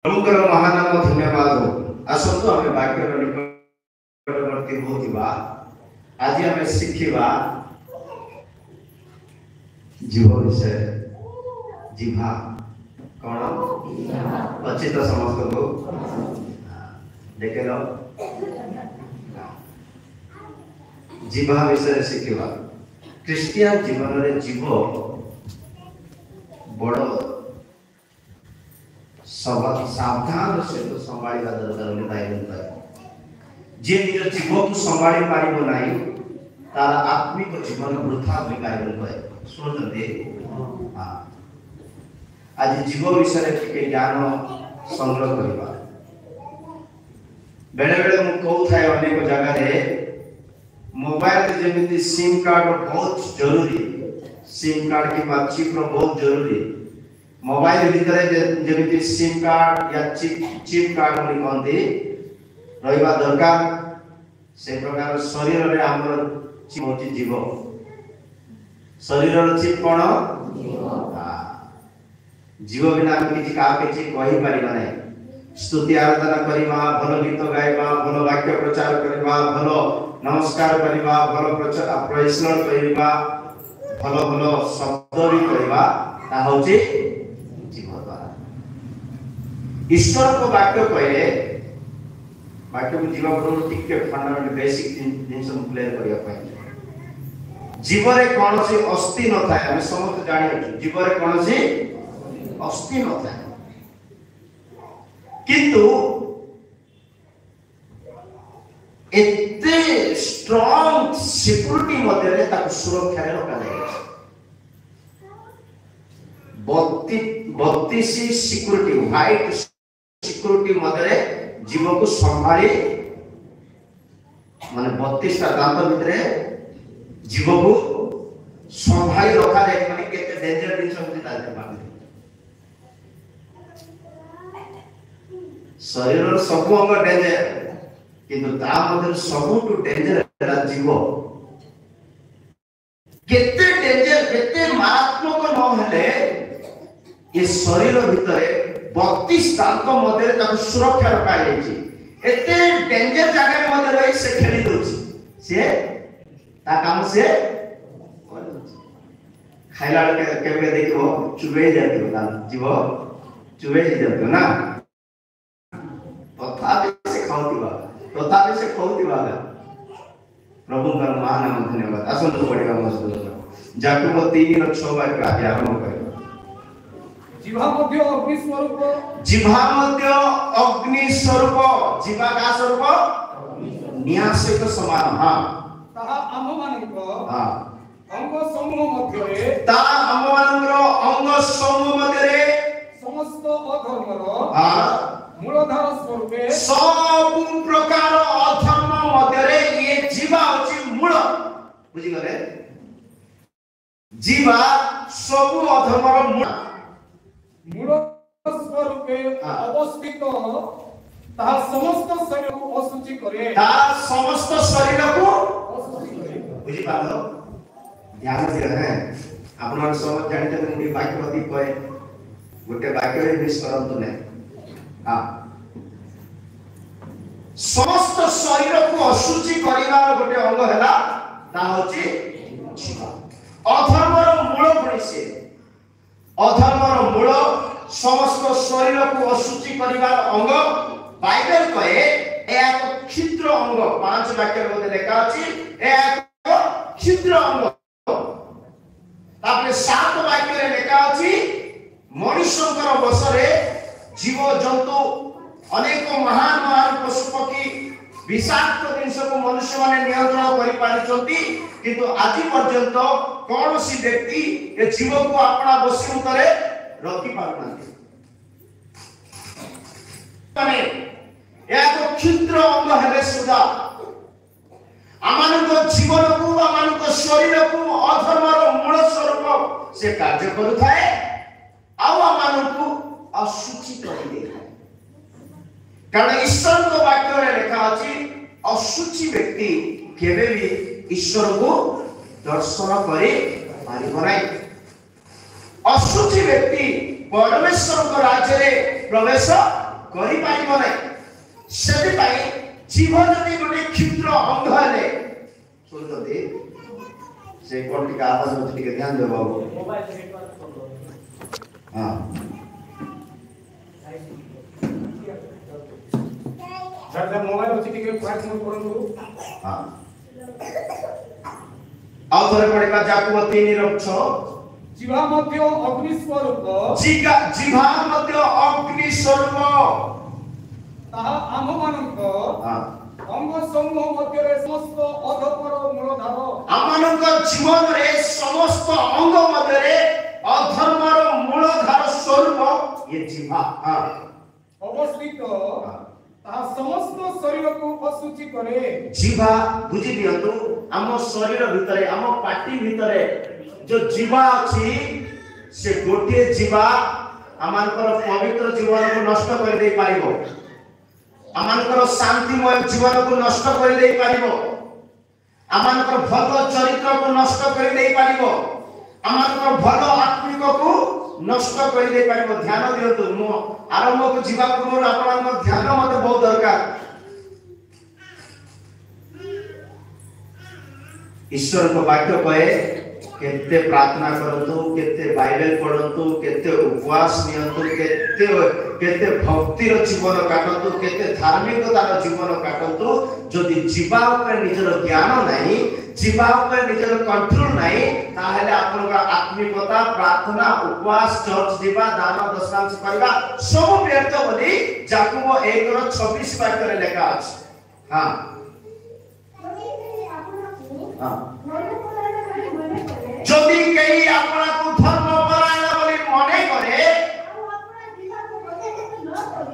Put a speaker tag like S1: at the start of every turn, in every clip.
S1: प्रभुकर महानाम धन्यवाद हो। आसतु आम वाक्य निकटवर्ती होगा आज आम शिखा जीव विषय जिभा कौन अच्छी तो समस्त को देख लो जिभा विषय शिखा क्रिस्टियन जीवन में जीव बड़ सावधान से तो संभाळा दरकार बाइबल जे निज जीव को संभाळी पारिबो नाही तार आत्मिक जीवन वृथा होई बाइबल कहे सुनते हां आज जीव विषय के ज्ञान संग्रह करबा बेले बेले मु कहू थाए अनेक जगह रे मोबाइल जेमिति सिम कार्ड बहुत जरूरी सिम कार्ड की चिप बहुत जरूरी मोबाइल भीतर जेमिति सिम कार्ड या चिप कार्ड बोली कहते रहिबा दरकार से प्रकार शरीर रे हमर चिप होची जीव शरीर रो चिप कोन जीव बिना किछि का किछि कहि परिबा नै स्तुति आराधना करिबा भलो गीत गाइबा भलो वाक्य प्रचार करिबा भलो नमस्कार करिबा भलो प्रचार प्रेषण करिबा भलो भलो शब्द भी करिबा ता होची ईश्वर को वाक्य कहले वाक्य को जीवन को टिके फंडामेंटल बेसिक जिंस क्लियर करिया पाए जीवन रे कोन से अस्थि न थाए हम समस्त जानि जीवन रे कोन से अस्थि न थाए किंतु एते स्ट्रांग सिक्योरिटी मध्य रे ताको सुरक्षा रे रखा जाय 32 सिक्योरिटी व्हाइट सिक्योरिटी मध्य जीव को संभाली माने 32 टा दांत भितरे जीव को संभाली रखा जाए माने केते डेंजर दिन सब ताजे माने शरीर सब अंग डेंजर किंतु ता मध्य सब टू डेंजर है जीव केते डेंजर केते मारात्मक न हेले ये शरीर भितर 32 दांत मध्य ताको सुरक्षा रखा जायछि एते डेंजर जगह मध्य रही से खेली दोछि से ता काम से खाइला केबे देखो चुबे जातियो ना जीव चुबे जातियो ना तथापि से खाउतिबा प्रभु का महानाम धन्यवाद आसंतो पढ़िबा मस्त याकूब 3:6 वाक्य आगे आरंभ करियो जिभा मध्य अग्नि स्वरूप जिभा का स्वरूप निया सहित समान हां ताहा आम मानक हां अंग समूह मध्य रे ताहा आम मानकर अंग समूह मध्य रे समस्त अधर्मर हां मूलधार स्वरूप सब प्रकार अधर्म मध्य रे ये जिभा अछि मूल बुझी गले जिभा सब अधर्मर मूल मूल स्वरूपे अवस्थित ता समस्त शरीर को अशुचि करे ता समस्त शरीर को अशुचि करे बुझी पालो ध्यान से रहे आपण समझ जानते मुडी वाक्य प्रति कहे गोटे वाक्य रे मिस करंतु नै हां समस्त शरीर को अशुचि करिवार गोटे अंग हैला ता होची जीवा अधर्मर मूल पुनिसे अधर्मर मूल समस्त शरीर को अशुचि करिवार अंग बाइबल कहे एक क्षुद्र अंग 5 वाक्य मध्ये लिखा अछि एक क्षुद्र अंग तापरे 7 वाक्य रे लिखा अछि मनुष्यकर बसरे जीव जंतु अनेक महान महान पशु पक्षी विषाक्त जिनस को मनुष्य माने नियंत्रण करि पारिचंती किंतु आज पर्यंत कौन सी व्यक्ति ए जीव को अपना वशीभूतरे रखि पारुनांती माने एक क्षुद्र अंग हेले सुधा आमानक जीवन को आमानक शरीर को अधर्मर मूल स्वरूप से कार्य करुथाए आ आमानक अशुचि करि दे कारण ईश्वर को वाक्य रे लिखा अछि अशुचि व्यक्ति केबे भी ईश्वर को दर्शन करे पारिबो नै अशुचि व्यक्ति परमेश्वर को राज्य रे प्रवेश करि पाइबो नै सेति पाई जीव जति गोटे क्षुद्र अंग हेले सुनते से कोन टिका आवाज में टिके ध्यान देबो मोबाइल हां जब मोबाइल अछि टिके क्लास में करंतु हां आउ थरे पढिबा जाकुब 3:6
S2: जीवा मध्य अग्नि स्वरूप
S1: जीवा मध्य अग्नि स्वरूप
S2: ताहा आम मानक अंग समूह मध्य रे समस्त अधपर मूलधार
S1: आमानक जीवन रे समस्त अंग मध्य रे अधर्मर मूलधार स्वरूप ये जीवा
S2: अवस्थित ताहा समस्त शरीर को अशुचि करे
S1: जीवा बुझि दियंतु आम शरीर भितरे आम पाटी भितरे जो जीवा अछि से गोटे जीवा आमानकर पवित्र जीवन को नष्ट कर दे पारिबो आमानकर शांतिमय जीवन को नष्ट कर दे पारिबो आमानकर भल चरित्र को नष्ट कर दे पारिबो आमानकर भल आत्मिक को नष्ट कर दे पारिबो ध्यान दियंतु मो आरंभ को जीवा पूर्व आपनकर ध्यान मते बहुत दरकार ईश्वर को वाक्य कहे केते प्रार्थना करंतु केते बाइबल पढंतु केते उपवास नियंतु केते भक्तिर जीवन काटंतु केते धार्मिकतार जीवन काटंतु जदि जीवा ऊपर निजर ज्ञान नाही जीवा ऊपर निजर कंट्रोल नाही ताहेले आपनका आत्मिकता प्रार्थना उपवास चर्च दिबा दान दशमांश करबा सब व्यर्थ बोली जाकुब 1:26 वाक्य लेखा अछि हां हां যদি কেই আপনাকু ধর্মপরায়ণ বলি মনে করে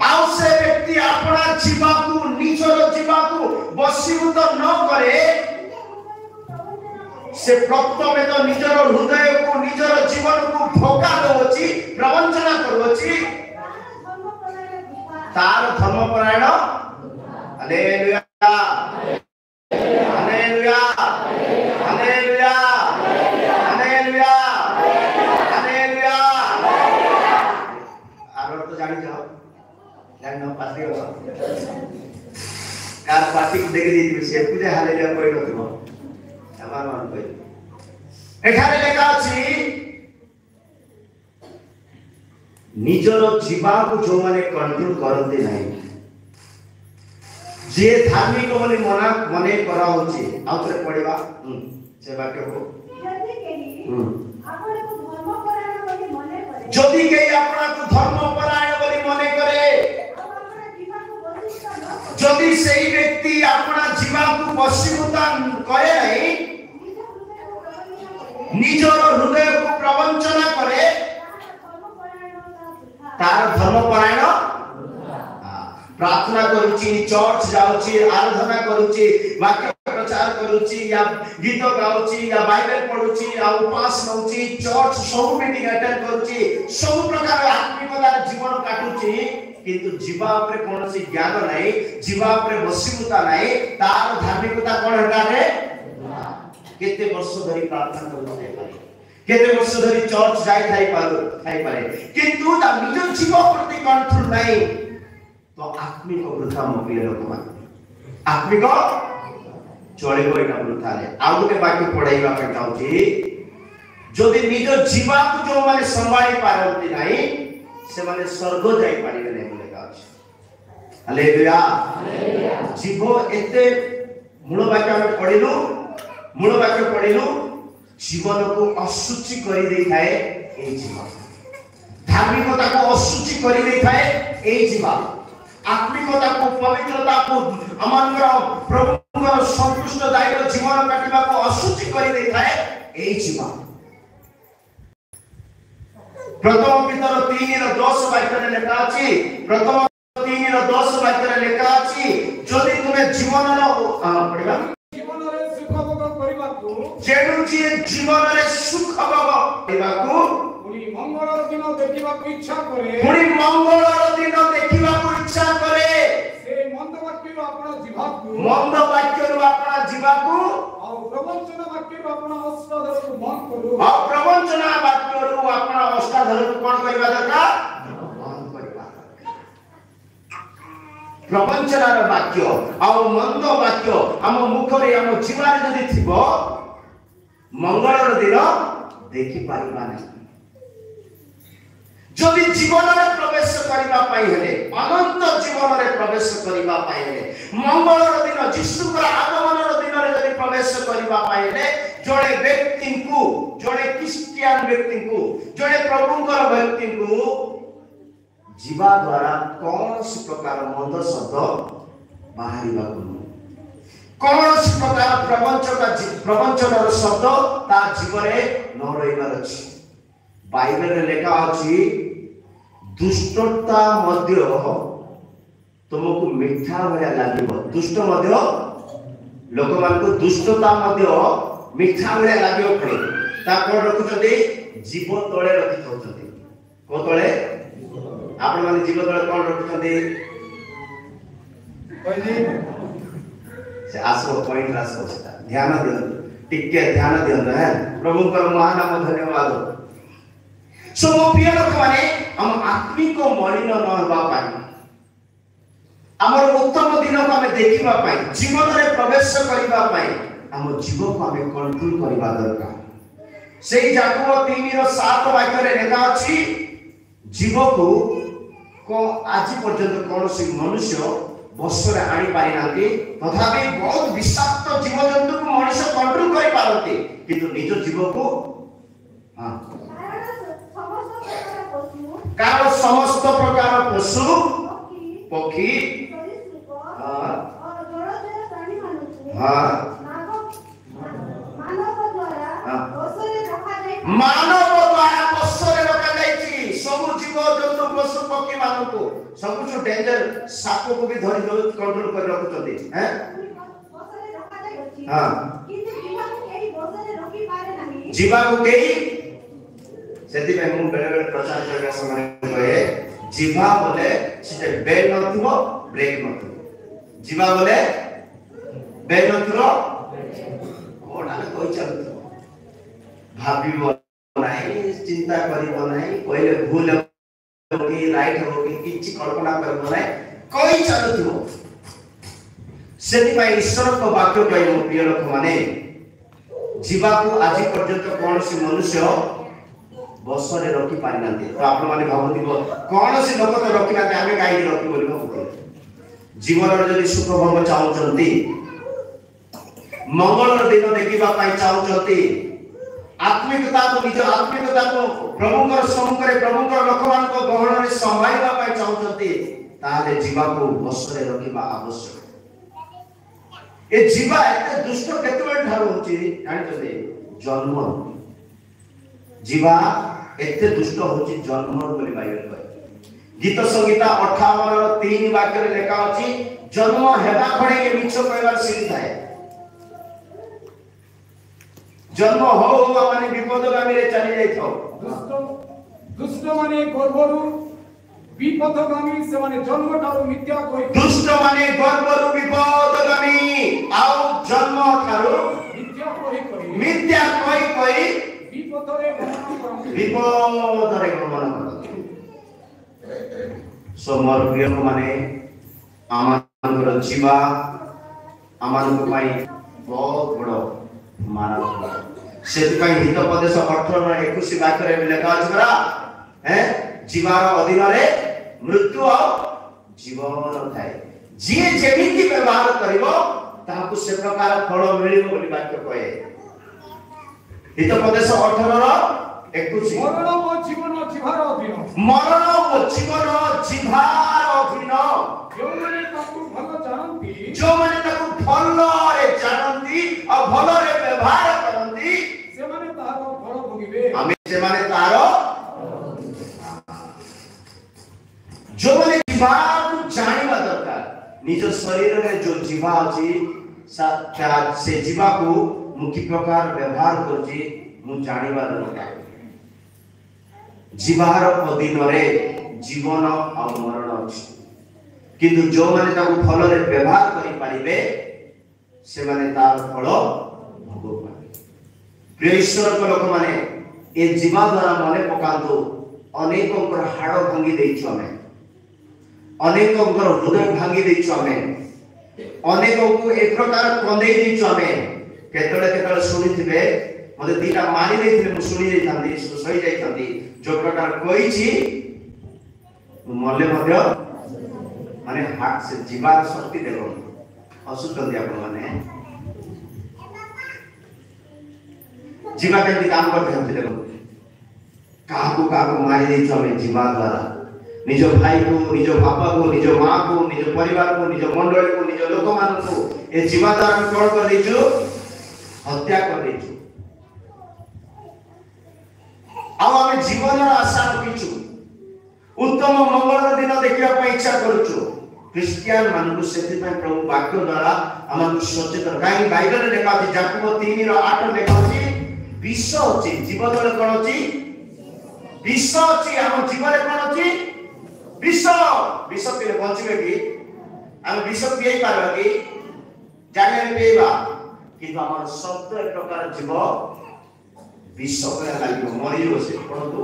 S1: আও সে ব্যক্তি আপনার জীবাকু নিজর জীবাকু বশীভূত ন করে সে প্রথমে তো নিজর হৃদয়কু নিজর জীবনকু ধোকা দেউছি প্রবঞ্চনা করুছি তার ধর্মপরায়ণ hallelujah hallelujah hallelujah hallelujah hallelujah आरो तो जानि जाओ जानि न पासी हो कार पासी को देखि दी से पूजे हालेलुया कोइ नथिबो हमर मन कोइ एठारे लेखा अछि निजर जीवा को जो माने कंट्रोल करते नाही जे धार्मिक बोली मना मने करा होची आउतरे पढिबा से वाक्य को जदि केई आपना को धर्मपरायण बोली मने करे जदि सेई व्यक्ति आपना जीवा को वशीभूत करे नाही निजर हृदय को प्रवंचना करे तार धर्मपरायण प्रार्थना करूची चर्च जाउची आराधना करूची वाक्य प्रचार करूची या गीत गाउची या बाइबल पढुची या उपवास नउची चर्च सब मीटिंग अटेंड करूची सब प्रकार आत्मिकता जीवन काटुची किंतु जीवा ऊपर कोनोसी ज्ञान नाही जीवा ऊपर वशीभूता नाही तार धार्मिकता कोन हेटा रे केते वर्ष धरि प्रार्थना करूची केते वर्ष धरि चर्च जाई थाई पारे किंतु ता निज जीव प्रति कंट्रोल नाही तो आत्मिक वृथा मोप्रिय लोकमान आत्मिक चलिबो एटा वृथा रे आ गोटे वाक्य पढाइबा पे चाहूची जदि निज जीवा को जो माने संभाळी पारंती नाही से माने स्वर्ग जाई पारिबे नै बोले गाछ हालेलुया हालेलुया जीव एते मूल वाक्य हम पढिलु जीवन को अशुचि करि देई थाए ए जीवन धार्मिकता को अशुचि करि देई थाए ए जीवन आत्मिकता को पवित्रता को अमंगर प्रभुଙ୍କର संतुष्टदायक जीवन काटिबा को अशुचि करि देई थाए एई जीवन प्रथम पितर 3:10 वाक्य लेखा अछि प्रथम 3:10 वाक्य लेखा अछि जदि तुमे जीवन पढिबा
S2: जीवन रे सुख भोग करिबा को
S1: जेडु जी जीवन रे सुख भोग करिबा को
S2: पुनी मंगल दिन देखिबा को इच्छा करे से मंद वाक्य रो अपना जीवा को और प्रवचन वाक्य रो अपना अष्टाधर को मन करू
S1: और प्रवचन वाक्य रो अपना अष्टाधर को कोन करबा दरकार मन करबा प्रवंचनार वाक्य आउ मंद वाक्य आम मुखरे आम जीवन जदि थिबो मंगलर दिन देखि पारिबा नहीं जदि जीवन में प्रवेश करबा पाई हेले अनंत जीवन में प्रवेश करबा पाई हेले मंगलर दिन यीशुकर आगमनर दिन रे जदि प्रवेश करबा पाई हेले जड़े व्यक्ति को जड़े क्रिश्चियन व्यक्ति को जड़े प्रभुकर व्यक्ति को जीवा द्वारा कौन सी प्रकार मंद शब्द बाहरिबा कौन सी प्रकार प्रवंचनर शब्द ता जीवन न रहिबार अछि बाइबल रे लिखा अछि दुष्टता मध्य तुमको मिठा भया लागिबो दुष्ट मध्य लोक मान को दुष्टता मध्य मिठा भया लागिबो पड़े ता कोन रखुछते जीव तळे रखि थौछते को तळे आपण माने जीव तळे कोन रखुछते कहली से आसो पॉइंट रास होता ध्यान दियो टिके ध्यान दियो है प्रभु का महानाम धन्यवाद सो मो प्रिय लोक माने हम आत्मिक मलिन न होबा पाई हमर उत्तम दिन को हमें देखिबा पाई जीवन रे प्रवेश करिबा पाई हम जीव को हमें कंट्रोल करिबा दरकार सेही याकूब 3:7 वाक्य रे लेखा अछि जीव को आज पर्यंत कौन सी मनुष्य बसरे आनी पारि नांती तथापि बहुत विषाक्त जीव जंतु को मनुष्य कंट्रोल करि पारते किंतु निज जीव को हां कारण समस्त प्रकार पशु पक्षी मानव द्वारा बसरे रखा जायछि सब जीव जंतु पशु पक्षी मानको सब जो डेंजर साप को भी धरि कंट्रोल कर रखुछथि हैं बसरे रखा जायछि हां किंतु जीवा को केही बसरे रखि पारे नाही जीवा को केही सेति में मु बेले बेले प्रचार करबा समय कहे जीवा बोले से बेल नथिबो ब्रेक नथिबो जीवा बोले बेल नथिबो कोडा कोइ चलतो भाबिबो नाही चिंता करिबो नाही पहिले भूल हो कि राइट हो कि किछि कल्पना करबो नाही कोइ चलतो सेति में ईश्वर को वाक्य कहि मो प्रिय लोक माने जीवा को आज पर्यंत कौन सी मनुष्य बसरे रखी पारि नांती तो आपण माने भाबुथिबो कोन से लोक तो रखी नाते आमे काई रखी बोली भाबुथि जीवन रे जदी सुख भोग चाहउचंती मंगल दिन देखिबा पाई चाहउचंती आत्मिकता को निज आत्मिकता को प्रभुकर सम्मुख रे प्रभुकर लोकमान को गहन रे संभाइबा पाई चाहउचंती ताले जीवा को बसरे रखिबा आवश्यक ए जीवा एते दुष्ट केतबे ठारो होची जानितले जन्म जीवा एते दुष्ट होची जन्म बोली बाइबल कहे गीत संगीता 58:3 वाक्य रे लेखा अछि जन्म हेबा खणे के मिछ कहबार सिद्धि थाए जन्म हो माने विपदगामी रे चली जाइथो
S2: दुष्ट माने गर्भरु विपदगामी से माने जन्म ठारो मिथ्या कहि
S1: दुष्ट माने गर्भरु विपदगामी आउ जन्म ठारो मिथ्या कहि विपदरे गमन सोमर प्रिय माने आमानकर जीवा आमानक पाई बहुत बड़ मानव सेति पाई हित प्रदेश 18:21 वाक्य रे लेखा अछि परा हैं जीवार अधीन रे मृत्यु और जीवन थाए जे जेमिति व्यवहार करिवो ताहाकु से प्रकार फल मिलिबो बोली वाक्य कहे हित प्रदेश 18:21
S2: मरण ओ जीवन जीवार अधीन
S1: मरण ओ जीवन जीवार अधीन जो माने ताकु भल रे जानंती और भल रे व्यवहार करंती
S2: से माने तारो फल भोगिबे
S1: आमे से माने तारो जो माने जीवा को जानिबा दरकार निज शरीर रे जो जीवा अछि से जीवा को मुख्य प्रकार व्यवहार करछि मु जानिबा दरकार जीवार अधीन रे जीवन और मरण अछि किंतु जो माने ताकु फल रे व्यवहार करि पारिबे से माने तार फल भोग पाइबे प्रिय ईश्वर को लोक माने ए जीवा द्वारा मने पकांतो अनेक हाड़ भांगी देइछु हमें अनेकଙ୍କର ହୃଦୟ ଭାଙ୍ଗି ଦେଇଛୁ ଆମେ, ଅନେକଙ୍କୁ ଏ ପ୍ରକାର କନ୍ଦେଇ ଦେଇଛୁ ଆମେ। କେତେବେଳେ କେତେବେଳେ ଶୁଣିଥିବେ ମତେ ଦିଟା ମାରି ଦେଇଥିଲେ, ମୁଁ ଶୁଣି ଯାଇଥାନ୍ତି, ଶୋଇ ଯାଇଥାନ୍ତି। ଯୋଉ ପ୍ରକାର କହିଛି ମଲେ ମଧ୍ୟ ମାନେ ସେ ଯିବାର ଶକ୍ତି ଦେବନି। ହସୁଛନ୍ତି ଆପଣ ମାନେ, ଯିବା କେମିତି କାମ କରିଥାନ୍ତି ଦେଖନ୍ତୁ। କାହାକୁ କାହାକୁ ମାରି ଦେଇଛୁ ଆମେ ଯିବା ଦ୍ୱାରା। ନିଜ ଭାଇକୁ, ନିଜ ବାପାକୁ, ନିଜ ମାକୁ, ନିଜ ପରିବାରକୁ, ନିଜ ମଣ୍ଡଳୀକୁ, ନିଜ ଲୋକମାନଙ୍କୁ ଏ ଯିବା ଦ୍ୱାରା ଆମେ କଣ କରିଦେଇଛୁ? ହତ୍ୟା କରିଦେଇଛୁ। ଆଉ ଆମେ ଜୀବନର ଆଶା ରଖିଛୁ, ଉତ୍ତମ ମଙ୍ଗଳର ଦିନ ଦେଖିବା ପାଇଁ ଇଚ୍ଛା କରୁଛୁ। ଖ୍ରୀଷ୍ଟିଆନ ମାନଙ୍କୁ ସେଥିପାଇଁ ପ୍ରଭୁ ବାକ୍ୟ ଦ୍ୱାରା ଆମକୁ ସଚେତନ। କାହିଁକି ବାଇବଲରେ ଲେଖା ଅଛି, ଯାକୋବ 3:8 ଲେଖା ଅଛି, ବିଷ ଅଛି ଜୀବ ତଳେ କଣ ଅଛି? ବିଷ ଅଛି। ଆମ ଜୀବନରେ କଣ ଅଛି? ବିଷ। ବିଷ ପିଇଲେ ବଞ୍ଚିବେ କି? ଆମେ ବିଷ ପିଇ ପାରିବା କି? ଜାଣିଲେ ପିଇବା, କିନ୍ତୁ ଆମର ଶବ୍ଦ ଏକ ପ୍ରକାର ଜୀବ ବିଷ ଭଳିଆ ଲାଗିବ, ମରିଯିବ ସେ। ପଢନ୍ତୁ।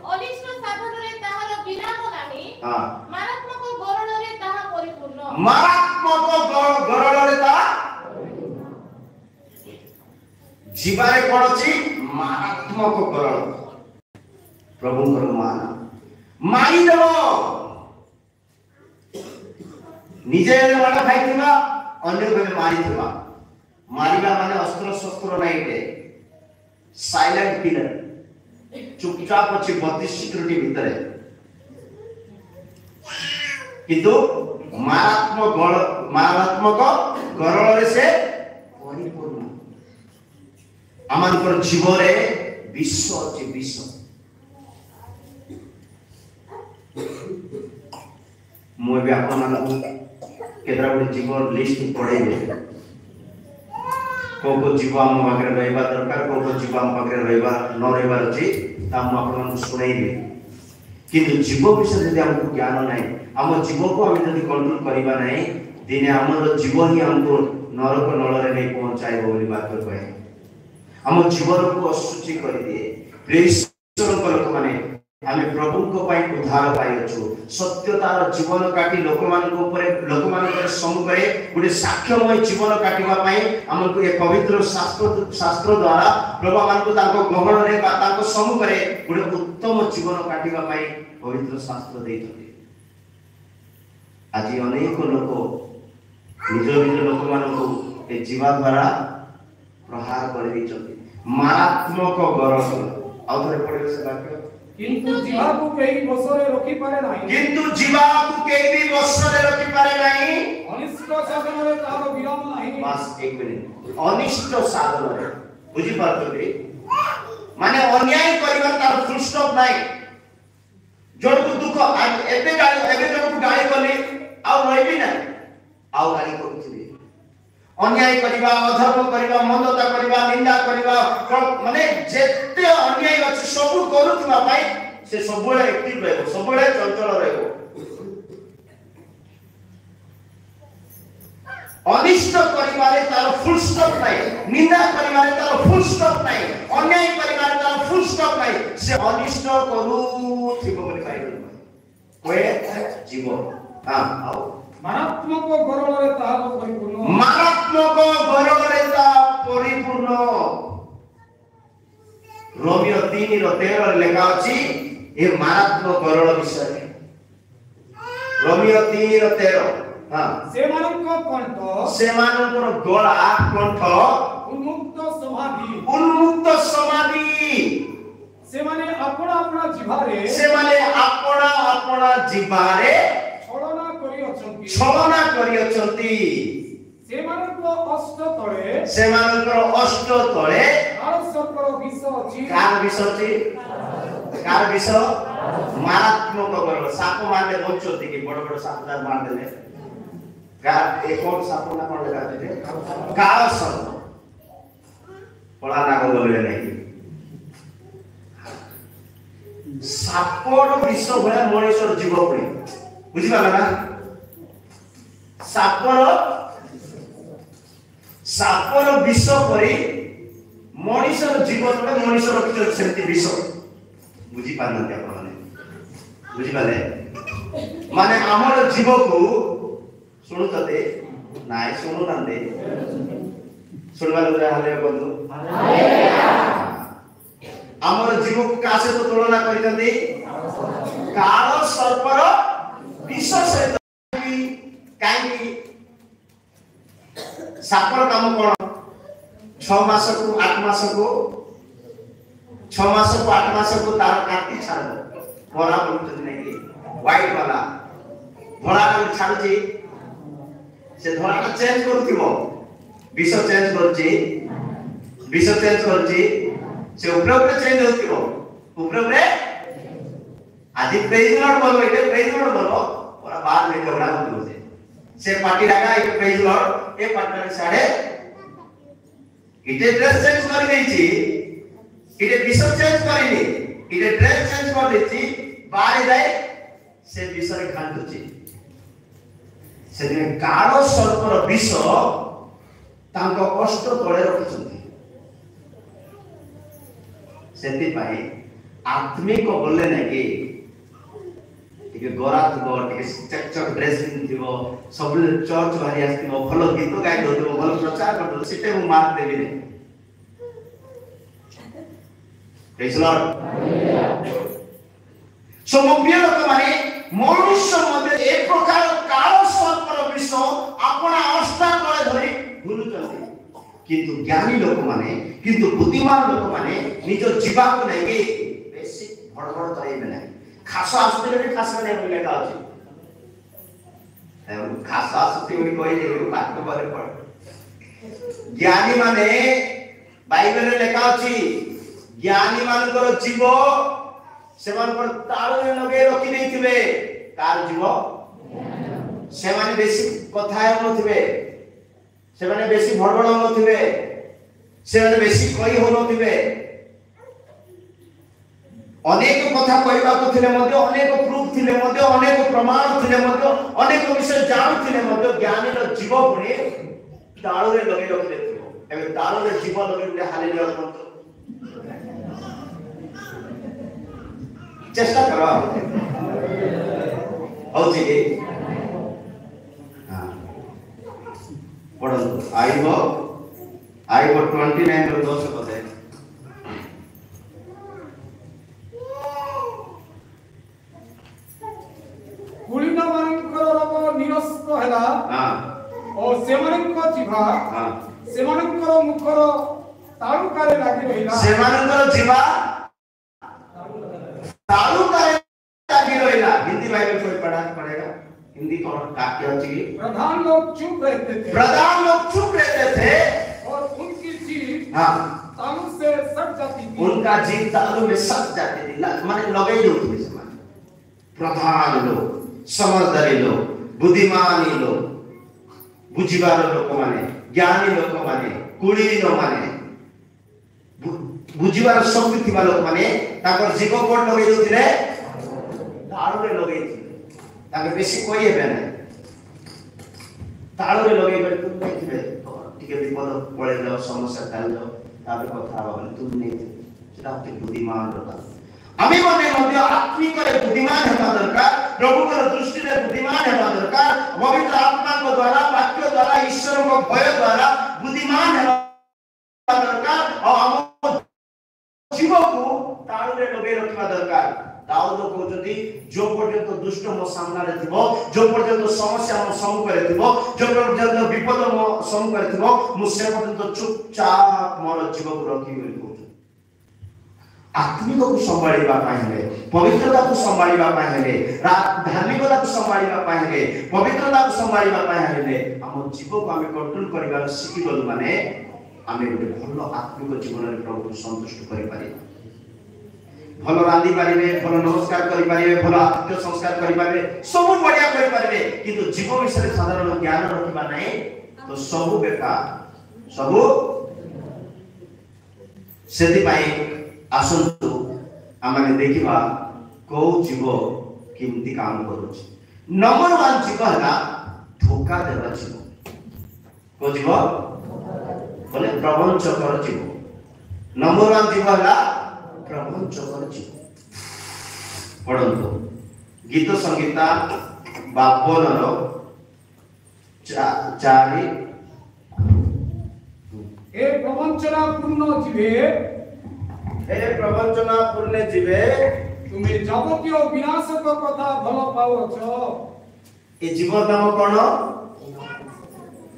S3: ଅନିଷ୍ଟ ସାଧନରେ ତାହାର ବିରାମ ନାହିଁ, ମାରାତ୍ମକ ଗରଳରେ ତାହା ପରିପୂର୍ଣ୍ଣ।
S1: ମାରାତ୍ମକ ଗରଳରେ ତାହା ଯିବାରେ କଣ ଅଛି? ମାରାତ୍ମକ ଗରଳ। ପ୍ରଭୁଙ୍କର ମାନ ମାରିଦେବ। ନିଜେ ମାଡ଼ ଖାଇଥିବା, ଅନ୍ୟକୁ ମାରିଥିବା। ମାରିବା ମାନେ ଅସ୍ତ୍ର ଶସ୍ତ୍ର ନାହିଁ, ସାଇଲେଣ୍ଟ କିଲର। ଚୁପଚାପ ଅଛି 32 ସିକ୍ୟୁରିଟି ଭିତରେ, କିନ୍ତୁ ମାରାତ୍ମକ ଗରଳରେ ସେ ପରିପୂର୍ଣ୍ଣ। ଆମଙ୍କର ଜୀବନରେ ବିଷ ଅଛି, ବିଷ। ମୁଁ ଏବେ ଆପଣମାନଙ୍କୁ କେତେଟା ଗୋଟେ ଜୀବ ଲିଷ୍ଟ ପଢେଇବି। କୋଉ ଜୀବ ଆମ ପାଖରେ ରହିବା ଦରକାର, କୋଉ ଜୀବ ଆମ ପାଖରେ ରହିବା ନ ରହିବାର ଅଛି, ତା ମୁଁ ଆପଣମାନଙ୍କୁ ଶୁଣେଇବି। କିନ୍ତୁ ଜୀବ ବିଷୟରେ ଯଦି ଆମକୁ ଜ୍ଞାନ ନାହିଁ, ଆମ ଜୀବକୁ ଆମେ ଯଦି କଣ୍ଟ୍ରୋଲ କରିବା ନାହିଁ, ଦିନେ ଆମର ଜୀବ ହିଁ ଆମକୁ ନରକ ନଳରେ ନେଇ ପହଞ୍ଚାଇବ ବୋଲି ବାକ୍ୟ କହେ। ଆମ ଜୀବନକୁ ଅଶୁଚି କରିଦିଏ। ଈଶ୍ୱରଙ୍କ ଲୋକମାନେ ଆମେ ପ୍ରଭୁଙ୍କ ପାଇଁ ଉଦ୍ଧାର ପାଇଅଛୁ। ସତ୍ୟତାର ଜୀବନ କାଟି ଲୋକମାନଙ୍କର ସମ୍ମୁଖରେ ଗୋଟେ ସାକ୍ଷ୍ୟମୟ ଜୀବନ କାଟିବା ପାଇଁ ଆମକୁ ଏ ପବିତ୍ର ଶାସ୍ତ୍ର ଦ୍ୱାରା ପ୍ରଭୁ ଆମକୁ ତାଙ୍କ ଗହଣରେ ବା ତାଙ୍କ ସମ୍ମୁଖରେ ଗୋଟେ ଉତ୍ତମ ଜୀବନ କାଟିବା ପାଇଁ ପବିତ୍ର ଶାସ୍ତ୍ର ଦେଇଛନ୍ତି। ଆଜି ଅନେକ ଲୋକ ନିଜ ନିଜ ଲୋକମାନଙ୍କୁ ଏ ଯିବା ଦ୍ୱାରା ପ୍ରହାର କରିଦେଇଛନ୍ତି। ମାରାତ୍ମକ ଗରଳ। ଆଉ ଥରେ ପଢିବେ ସେ ବାକ୍ୟ।
S2: କିନ୍ତୁ ଜିହ୍ବାକୁ କେହି ବଶରେ ରଖିପାରେ ନାହିଁ।
S1: କିନ୍ତୁ ଜିହ୍ବାକୁ କେହି ବି ବଶରେ ରଖିପାରେ ନାହିଁ।
S2: ଅନିଷ୍ଟ ସାଧନରେ ତାହାର ବିରାମ ନାହିଁ।
S1: ବାସ୍ ଏକ ମିନିଟ। ଅନିଷ୍ଟ ସାଧନରେ ବୁଝିପାରୁଛନ୍ତି, ମାନେ ଅନ୍ୟାୟ କରିବା ତାର ଫୁଲ ଷ୍ଟପ୍ ନାହିଁ। ଜଣକୁ ଦୁଃଖ ଏବେ ଜଣକୁ ଗାଳି କଲି ଆଉ ରହିବି ନାହିଁ, ଆଉ ଗାଳି କରୁଥିବି। ଅନ୍ୟାୟ କରିବା, ଅଧର୍ମ କରିବା, ମନ୍ଦତା କରିବା, ନିନ୍ଦା କରିବା, ମାନେ ଯେତେ ଅନ୍ୟାୟ ଅଛି ସବୁ କରୁଥିବା ପାଇଁ ସେ ସବୁବେଳେ ଆକ୍ଟିଭ ରହିବ, ସବୁବେଳେ ଚଞ୍ଚଳ ରହିବ। ଅନିଷ୍ଟ କରିବାରେ ତାର ଫୁଲ ଷ୍ଟପ୍ ନାହିଁ, ନିନ୍ଦା କରିବାରେ ତାର ଫୁଲ ଷ୍ଟପ୍ ନାହିଁ, ଅନ୍ୟାୟ କରିବାରେ ତାର ଫୁଲ ଷ୍ଟପ୍ ନାହିଁ। ସେ ଅନିଷ୍ଟ କରୁଥିବ ବୋଲି ଯିବ। ଆଉ
S2: ମାରାତ୍ମକ ଗରଳରେ ତାହାର ପରିପୂର୍ଣ୍ଣ।
S1: ମାରାତ୍ମକ ଗରଳରେ ତାହା ପରିପୂର୍ଣ୍ଣ। ରୋମିଓ 3:13 ଲେଖା ଅଛି ଏ ମାରାତ୍ମକ ଗରଳ ବିଷୟରେ। ରୋମିଓ 3:13। ସେମାନଙ୍କର ଗଳା କଣ୍ଠ
S2: ଉନ୍ମୁକ୍ତ
S1: ସମାଧି।
S2: ସେମାନେ ଆପଣା ଆପଣା ଜିହ୍ବାରେ
S1: ଛଳନା କରିଅଛନ୍ତି।
S2: ସେମାନଙ୍କର
S1: ଅଷ୍ଟ ତଳେ କାର ବିଷ ଅଛି? କାର ବିଷ? ମାରାତ୍ମକ ଗରଳ। ସାପ ମାରିଲେ ବଞ୍ଚନ୍ତି କି? ବଡ ବଡ ସାପ ମାରିଦେଲେ କଣ ସାପ ନା କଣ ଲେଖା ଅଛି? କାଳ ସର୍ପ। କଳା ନାଗ ଗଲେ ନାହିଁ। ସାପର ବିଷ ଭଳିଆ ମଣିଷର ଜୀବ ପଡେ। ବୁଝିପାରିଲ ନା? ସାପର ବିଷ ପରି ମଣିଷର ଜୀବନରେ ମଣିଷ ରଖିଛନ୍ତି ସେମିତି ବିଷ। बुझी पारनते आपण माने बुझी पाले माने हमर जीव को सुनुतते नाय सुनु नंदे सुनवा लोग हाले बंधु हालेलुया हमर जीव को कासे तो तुलना करितंदी काल सर्पर विष सहित काई सापर काम कोन 6 मास को 8 मास को 6 मास को 8 मास को तार काटी छाड़ बोरा बोलते नहीं व्हाइट वाला धोला को छाड़ुची से धोला को चेंज करथिबो विष चेंज करछि से ऊपर ऊपर चेंज होथिबो ऊपर आज प्रेज लॉर्ड बोलो इटे प्रेज लॉर्ड बोलो और बाद में झगड़ा होतो से पार्टी लगा इटे प्रेज लॉर्ड ए पार्टनर साडे इटे ड्रेस चेंज कर देछि इटे विष चेंज करिनी इटे ड्रेस चेंज कर देछि बाहर जाए से विष रे खांतुछि से काळ सर्पर विष तांको कष्ट तळे रखिछन्ति सेति पाई आत्मिक बोले नै कि टिके गोरा थबो टिके चकचक ड्रेस पिनथिबो सब चर्च बाहरी आस्थिबो भलो गीत गाइ दउथिबो भलो प्रचार करदो सिटे मु मार देबी नै प्रेज लॉर्ड सो मोबिय लोक माने मनुष्य मध्ये एक प्रकार काल सर्पर विष आपण अवस्था तळे धरि घुरुचନ୍ତି किंतु ज्ञानी लोक माने किंतु बुद्धिमान लोक माने निज जीवा को नै कि बेसी बड़ तरेबे नै खास आस्ते ने खास नै बोले का अछि एवं खास आस्ते उनी कोइ जे बात करे पड़ ज्ञानी माने बाइबल रे लेखा अछि ज्ञानी मानकर जीव सेमान पर ताळ ने लगे रखि दैथिबे कार जीव से माने बेसी कथा हो नथिबे से माने बेसी भड़बड़ हो नथिबे से माने बेसी कहि हो नथिबे अनेक कथा कहबा को थिले मध्ये अनेक प्रूफ थिले मध्ये अनेक प्रमाण थिले मध्ये अनेक विषय जान थिले मध्ये ज्ञानी रो जीव पुणी ताळ रे लगे रखि दैथिबो एबे ताळ रे जीव लगे हालेलुया बोलतो चेष्टा करो होची के हां पढ़ो आइबो 29 रो 10 पद है
S2: कुलीन मानकर रोग निरस्त हैला
S1: हां
S2: और सेमानक जीवा
S1: हां
S2: सेमानकर मुखर तालुकारे लागि रहिला
S1: सेमानकर जीवा तालुकारे लागि रहिला हिंदी बाइबल कोई पढ़ा पड़ेगा हिंदी कौन काक्य अछि
S2: प्रधान लोग चुप रहते थे और उनकी जीभ
S1: हां
S2: तालू से सट जाती थी
S1: उनका जीव तालू में सट जाती थी माने लगे होती थी समान प्रधान लोग समझदारी लोग बुद्धिमानी लोग बुझिबार लोक माने ज्ञानी लोक माने कुलीन माने बुझिबार शक्ति थिबा लोक माने ताकर जीव कोड लगे दोथिले ताळू रे लगे ताके बेसी कोई हेबे ना ताळू रे लगे बे तुम नहीं थिबे टिके विपद पळे जाओ समस्या काल जाओ ताबे कथा बाबा तुम नहीं सेटा होते बुद्धिमान लोक आमी माने मध्ये आत्मिक रे बुद्धिमान हेबा दरकार प्रभु कर दृष्टि रे बुद्धिमान हेबा दरकार पवित्र आत्मा को द्वारा वाक्य द्वारा ईश्वर को भय द्वारा बुद्धिमान हेबा दरकार और हम जीव को ताळू रे लगे रखिबा दरकार दाऊद कहउछथि जो पर्यंत दुष्ट मो सामना रे थिबो जो पर्यंत समस्या मो सम्मुख रे थिबो जो पर्यंत विपद मो सम्मुख रे थिबो मु से पर्यंत चुपचाप मोर जीव को रखि बोली कहउछ आत्मिक को संभाळिबा पाहिले पवित्रता को संभाळिबा पाहिले धार्मिकता को संभाळिबा पाहिले पवित्रता को संभाळिबा पाहिले हम जीव को हम कंट्रोल करिबा सिखि गलु माने आमे भलो आत्मिक जीवन रे प्रभु को संतुष्ट करि पारिबा भलो रांदी पारिबे भलो नमस्कार करि पारिबे भलो आत्मिक संस्कार करि पारिबे सब बढ़िया करि पारिबे किंतु जीव विषय साधारण ज्ञान रखिबा नै तो सब बेकार सब सेति पाई आसंतु आमाने देखिबा को जीव किमती काम करूछ नंबर 1 जीव हला धोखा देबा जीव को जीव बोले प्रबंध कर जीव नंबर 1 जीव हला प्रबंध कर जीव पढ़ंतु गीत संगीता 52 चारि
S2: ए प्रवंचना पूर्ण जीवे तुमे जाबतीय विनाशक कथा भल पाउछ
S1: ए जीवन नाम कोन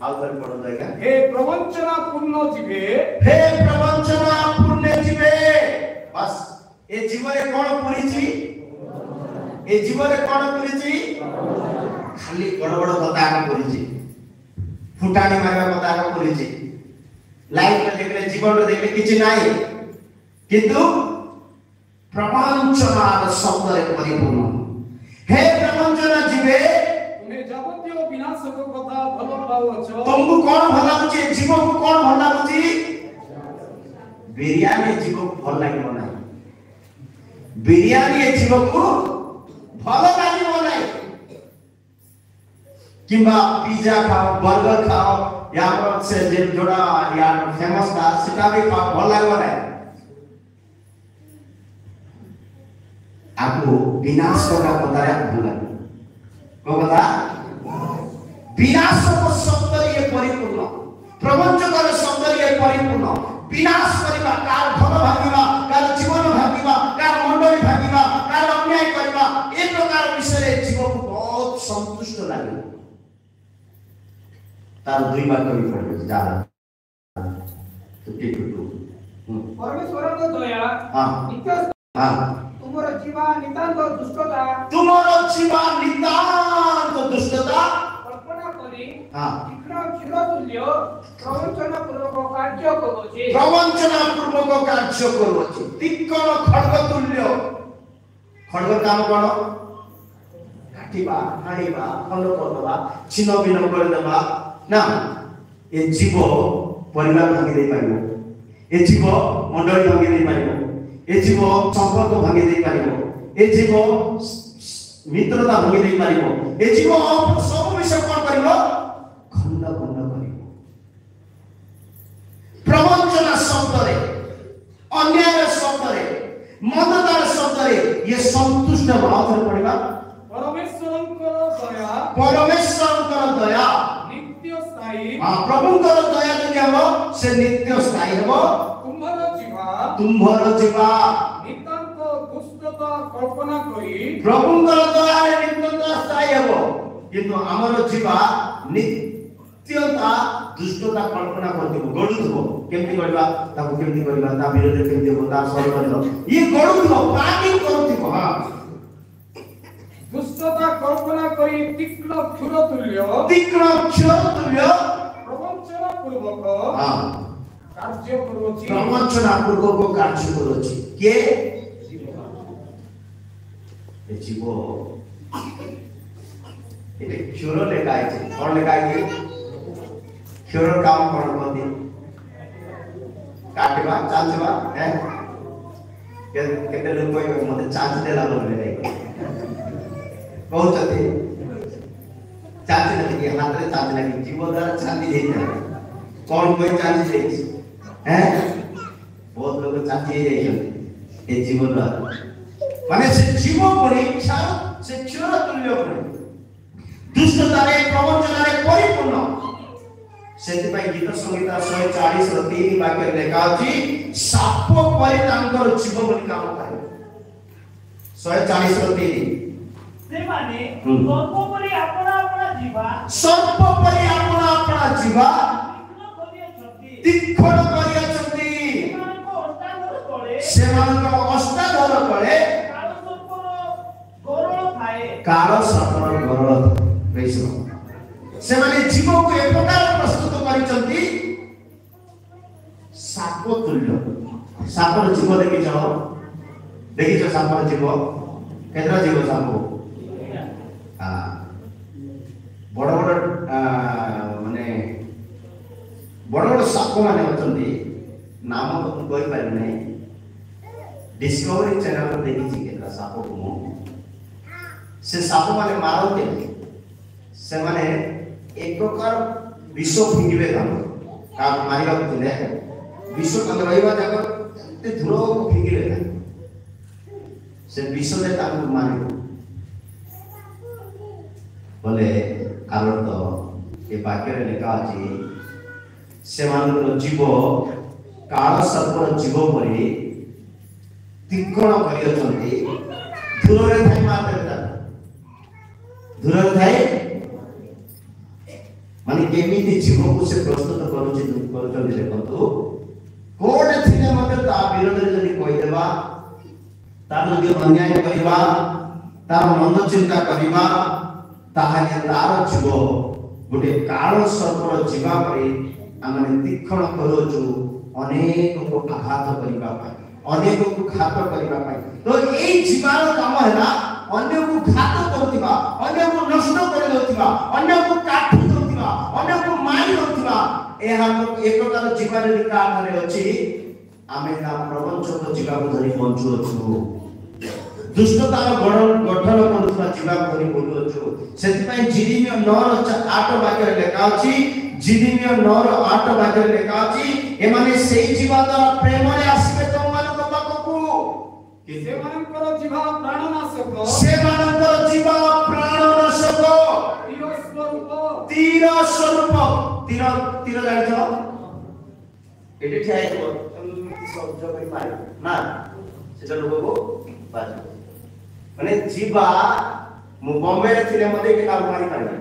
S1: आउतर पढ़ो जाएगा
S2: हे प्रवंचना पूर्ण जीवे
S1: बस ए जीवने कोन पुरीची ए जीवने कोन पुरीची खाली बड़ बड़ कथा का पुरीची फुटाणी मारवा कथा का पुरीची लाइफ में देखले जीवन रे देखले किछि नाही किंतु प्रपंचना शब्द रे परिपूर्ण हे प्रपंचना जीवे
S2: तुमे जाबतीय विनाशक कथा भल पाउछ
S1: तुमको कोन भला बुझी जीव को कोन भला बुझी बिरयानी जीव को भल लागिबो नाही बिरयानी जीव को भल लागिबो नाही किंबा पिज्जा खाओ बर्गर खाओ या से जे जोड़ा या फेमस का सेटा भी खाओ भल लागिबो नाही आपको विनाश का पता है भल लागिबो को बता विनाश को सौंदर्य परिपूर्ण प्रपंचकर सौंदर्य परिपूर्ण विनाश करबा कार भल भागिबा कार जीवन भागिबा कार मंडली भागिबा कार अन्याय करबा एक प्रकार विषय जीव को बहुत संतुष्ट लागे तार दुई बार कवि पढ़े जा
S2: परमेश्वर को दया
S1: हां
S2: नित्य
S1: हां
S2: तुमरो जीवा नितांत दुष्टता कल्पना करी
S1: हां
S2: तीक्ष्ण क्षीर तुल्य प्रवंचना पूर्वक कार्य करोछि
S1: तीक्ष्ण खड्ग तुल्य खड्ग काम कोन काटिबा हाणिबा खंड करदबा छिन्न भिन्न करदबा ना ए जीव परिवार भांगी दे पाइबो ए जीव मंडली भांगी दे पाइबो ए जीव संपर्क भांगी दे पाइबो ए जीव मित्रता भांगी दे पाइबो ए जीव सब विषय कोन करिवो खंड करिवो प्रवंचना शब्द रे अन्याय शब्द रे मददार शब्द रे ये संतुष्ट भाव रे पड़िबा परमेश्वरंकर दया
S2: नित्य स्थायी
S1: हां प्रभुंकर दया जदि हबो से नित्य स्थायी हबो तुम्हर जीवा
S2: नितांत दुष्टता कल्पना करी
S1: प्रभुंकर दया रे नित्य स्थायी हबो किंतु हमर जीवा नित्यता दुष्टता कल्पना करथिबो गडुथबो केमति करबा ताको केमति करबा ता विरोध केमति हो ता सर करबो ये गडुथबो पार्टी करथिबो हां
S2: दुष्टता कल्पना करी तीक्ष्ण क्षुर तुल्य प्रवंचना पूर्वक
S1: हां
S2: कार्य करोछि
S1: प्रवंचना पूर्वक कार्य करोछि के ए जीव एते क्षुर लेखाय छै कोन लेखाय छै क्षुर काम कोन करदी काटबा चांचबा हैं केते लोग कोइ मते चांच देला बोले नहीं कहते चाची लगी हाथ रे चाची लगी जीव द्वारा चाची देता कौन कोई चाची दे हैं बहुत लोग चाची दे ये जीव द्वारा माने से जीव परि इच्छा से क्षुर तुल्य परि दुष्टता रे प्रवंचना रे परिपूर्ण सेति पई गीत संगीता 140 रो 3 वाक्य लेखा अछि साप परि तांकर जीव बनि काम करे 140 रो 3
S4: सेमाने सर्वोपरि अपना अपना जीवा
S1: तीक्ष्ण करियछंती सेमानक अष्टाधर तळे काल सर्पर गरल वैष्णव सेमाने जीव को एक प्रकार प्रस्तुत करिसंती साप तुल्य सापर जीव देखिछ सापर जीव केतरा जीव साप बड़ बड़ माने बड़ बड़ साप माने अछंती नाम तो कोइ पारि नै डिस्कवरी चैनल पर देखि केतरा साप को से साप माने मारते से माने एक प्रकार विष फिंगिबे काम का मारिबा विष तक रहिबा जगह ते धुरो फिंगिले से विषय ताकू मारिबो बोले आरो तो ए वाक्य रे लिखा अछि से मानकर जीव काल सर्पर जीव परि तीक्ष्ण करि अछंती दूर रे थाई मारते दूर रे थाई माने केमिति जीव को से प्रस्तुत करूछन देखंतु कोड थिने मते ता विरोध रे जदि कहि देबा तार जो अन्याय करिबा तार मन चिंता करिबा ताहाले तार जीव गोटे काल सर्पर जीवा परि आमने तीक्ष्ण करूछु अनेक को आघात करिबा पाई अनेक को घात करिबा पाई तो एई जीवार काम हैला अन्य को घात करतिबा अन्य को नष्ट कर देतिबा अन्य को काटी देतिबा अन्य को मारी देतिबा ए हम एक प्रकार जीवन रे काम रे अछि आमे ना प्रपंच को जीवा को धरि बंचु अछु दुष्टतार गठन करुवा जीवा को बोलु अछु सेति पई जिरिमियो 9:8 वाक्य लेखा अछि जिरिमियो 9:8 वाक्य लेखा अछि ए माने सेई जीवा द्वारा प्रेम रे आसीबे तो मान को पाखकु कि
S2: से मानकर जीवा प्राणनाशक
S1: जीवा प्राणनाशक तीर स्वरूप तीर जानि छ एटे ठाय शब्द करि मारे ना सेटा लोक को बाज माने जीवा मु बॉम्बे रे थिले मते के काल मारी पारे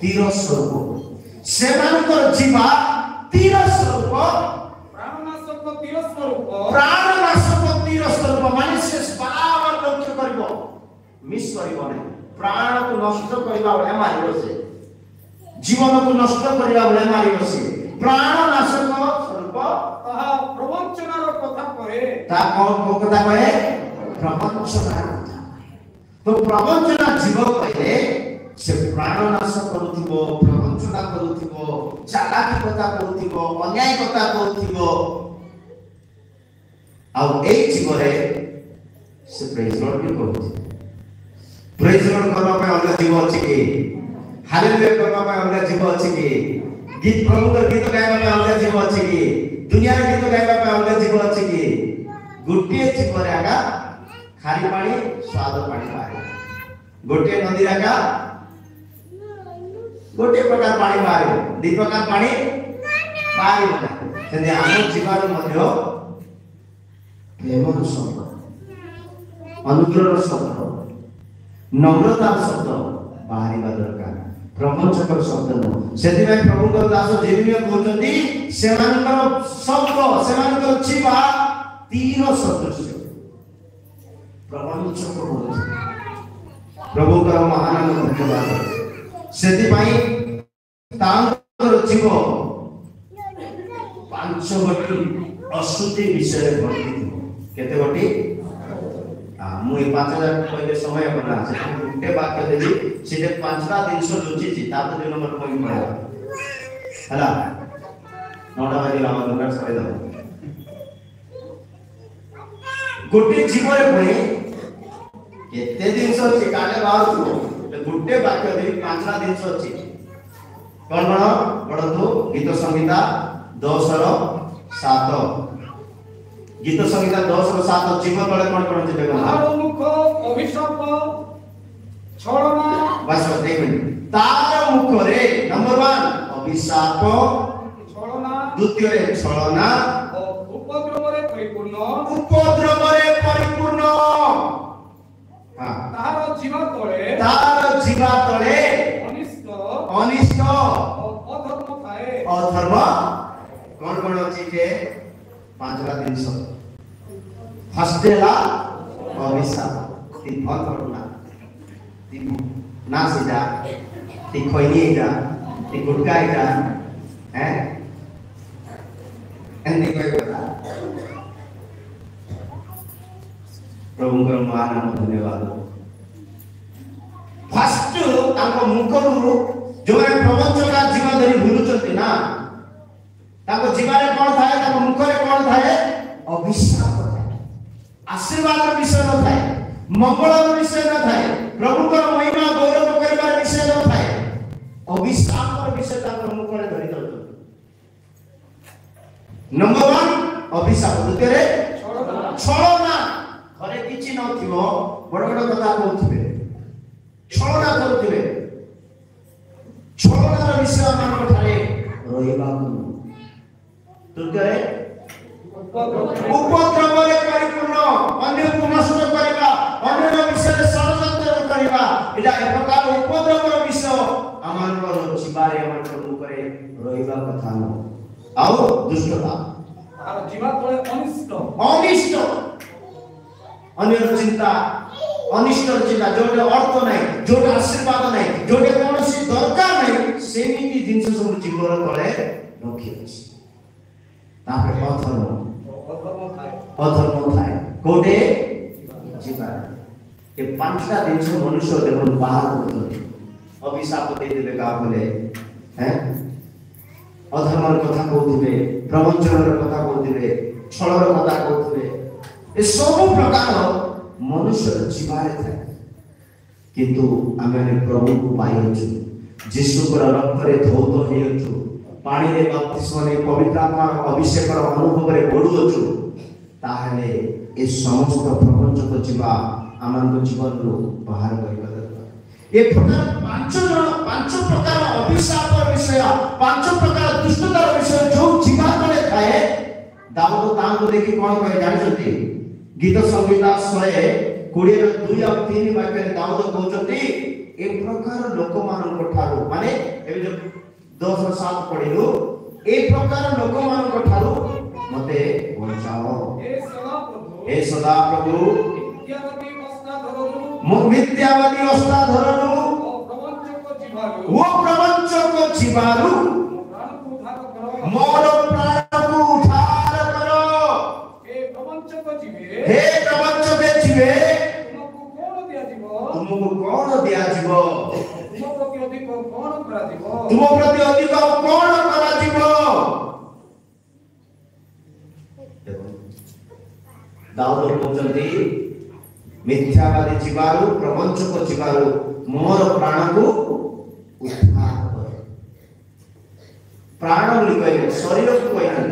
S1: तीर स्वरूप सेमानकर जीवा तीर स्वरूप प्राणनाशक तीर स्वरूप माने से बराबर लक्ष्य करबो मिस करबो नै प्राण को नष्ट करबा बले मारिबो से जीवन को नष्ट करबा बले मारिबो से प्राणनाशक स्वरूप
S2: ताहा प्रवचनार कथा कहे
S1: ता को कथा कहे प्रवचनार कथा तो प्रवचना जीव कहले से प्राणनाश करूथिबो प्रवचना करूथिबो चालाकी कथा करूथिबो अन्याय कथा करूथिबो आ ए जीवरे से प्रेज लॉर्ड भी करूथि प्रेज लॉर्ड करबा पे अलग जीव अछि कि हालेलुया करबा पे अलग जीव अछि कि गीत प्रभु के गीत गायबा पे अलग जीव अछि कि दुनिया रे गीत गायबा पे अलग जीव अछि कि गुटिए जीवरे आगा खारी पानी स्वाद पानी बारे गोटे नदी आगा गोटे प्रकार पानी बारे दी प्रकार पानी बारे सेने हम जीवन मध्य प्रेम शब्द अनुग्रह शब्द नम्रता शब्द बाहरी दरकार प्रवचकर शब्द न सेति में प्रभु को दास जेरिमिया कहउछंती सेमानकर शब्द सेमानकर जीवा तीन सदृश प्रवचक बोलु प्रभु का महान धन्यवाद सेति पई तांकर जीव पांच गोटी अशुद्धि विषय भर्ती केते गोटी मु 5000 पहिले समय बना से गुटे वाक्य देली सीधे पांचटा दिन से लुचि छी ता तो नंबर पॉइंट पड़ा हला नोटा बाजी लामा दुकान सबै दो गोटे जीव रे पई केते दिन से छी काले बाहर गुटे वाक्य देली पांचटा दिन से छी कोन पढतो गीत संहिता 10:7 गीत संहिता 10:7 जीव तळे कोन कोन जे
S2: तार मुख अभिशाप छलना
S1: बस एक मिनिट तार मुख रे नंबर 1 अभिशाप
S2: छलना
S1: द्वितीय रे छलना
S2: उपद्रव रे परिपूर्ण हां तार जीवा तळे अनिष्ट अधर्म कोन कोन अछि जे पांचटा दिन से फर्स्टला अभिशाप ती फल करना ती ना सीधा ती खोइनी जा ती गुटका जा हैं एंदी कोई बता प्रभु का महान धन्यवाद फर्स्ट ताको मुखरु जो प्रवचका जीवन धरि भूलुचंती ना ताको जीवन रे कोन थाए ताको मुख रे कोन थाए अभिशाप थाए आशीर्वाद विषय न थाए मंगल विषय न थाए प्रभु का महिमा गौरव करबार विषय न थाए अभिशाप विषय ताको मुख रे धरि दो ଅଭିଶାପ ଦ୍ୱିତୀୟରେ ଛଳନା ଘରେ କିଛି ନଥିବ ବଡ଼ ବଡ଼ କଥା କହୁଥିବେ ଛଳନା କରୁଥିବେ ଛଳନାର ବିଷୟ ମାନଙ୍କ ଠାରେ ରହିବାକୁ ତୃତୀୟରେ ଉପଦ୍ରବରେ ପରିପୂର୍ଣ୍ଣ ଅନ୍ୟକୁ ନଷ୍ଟ କରିବା ଅନ୍ୟର ବିଷୟରେ ଷଡ଼ଯନ୍ତ୍ର କରିବା ଏଇଟା ଏକ ପ୍ରକାର ଉପଦ୍ରବର ବିଷୟ ଆମଙ୍କର ଜୀବାରେ ଆମର ମୁଖରେ ରହିବା କଥା ନୁହଁ ଆଉ ଦୁଷ୍ଟତା ଅନିଷ୍ଟ ଅନ୍ୟର ଚିନ୍ତା ଅନିଷ୍ଟର ଚିନ୍ତା ଯୋଉଟା ଅର୍ଥ ନାହିଁ ଯୋଉଟା ଆଶୀର୍ବାଦ ନାହିଁ ଯୋଉଟା କୌଣସି ଦରକାର ନାହିଁ ସେମିତି ଜିନିଷ ସବୁ ଜୀବନ ତଳେ ରଖିଅଛି ତାପରେ ଅଧର୍ମ ଥାଏ କୋଉଠି ଯିବା ଏ ପାଞ୍ଚଟା ଜିନିଷ ମନୁଷ୍ୟ ଦେଖନ୍ତୁ ବାହାର କରୁଛନ୍ତି ଅଭିଶାପ ଦେଇଦେବେ କାହା ବୋଲେ ଅଧର୍ମର କଥା କହୁଥିବେ ପ୍ରବଞ୍ଚନର କଥା କହୁଥିବେ ଛଳର କଥା କହୁଥିବେ ଏ ସବୁ ପ୍ରକାର ମନୁଷ୍ୟର ଜୀବାରେ ଥାଏ କିନ୍ତୁ ଆମେ ପ୍ରଭୁଙ୍କୁ ପାଇଅଛୁ ଯୀଶୁଙ୍କର ରକ୍ତରେ ଧୌତ ହେଇଅଛୁ ପାଣିରେ ବାପ୍ତିସ୍ମ ନେଇ ପବିତ୍ର ଆତ୍ମାର ଅଭିଷେକର ଅନୁଭବରେ ବଢୁଅଛୁ ତାହେଲେ ଏ ସମସ୍ତ ପ୍ରପଞ୍ଚକ ଯିବା ଆମଙ୍କ ଜୀବନରୁ ବାହାର କରିବା ଦରକାର ଏ ପ୍ରକାର ପାଞ୍ଚ ପ୍ରକାର ଅଭିଶାପର ବିଷୟ ପାଞ୍ଚ ପ୍ରକାର ଦୁଷ୍ଟତାର ବିଷୟ ଯୋଉ ଯିବା ତଳେ ଥାଏ ଦାଉଦ ତାଙ୍କୁ ଦେଖି କଣ କହେ ଜାଣିଛନ୍ତି ଗୀତ ସଂହିତା 120 ଆଉ 3 ବାକ୍ୟରେ ଦାଉଦ କହୁଛନ୍ତି ଏ ପ୍ରକାର ଲୋକମାନଙ୍କ ଠାରୁ ମାନେ ଏବେ ଯୋଉ 10:7 ପଢିଲୁ ଏ ପ୍ରକାର ଲୋକମାନଙ୍କ ଠାରୁ ମତେ ବଞ୍ଚାଅ हे सदा प्रभु मिथ्यावादी अष्टाधरनु वो प्रवंचक जीवारु मोर प्राण को उद्धार करो हे प्रवंचक जीवे तुमको कौन दिया जीव तुम प्रति अधिक कौन करा जीव दाऊद कहते मिथ्यावादी जीवारु प्रवंचक जीवारु मोर प्राण को उद्धार कर प्राण बोली कहले शरीर को कहना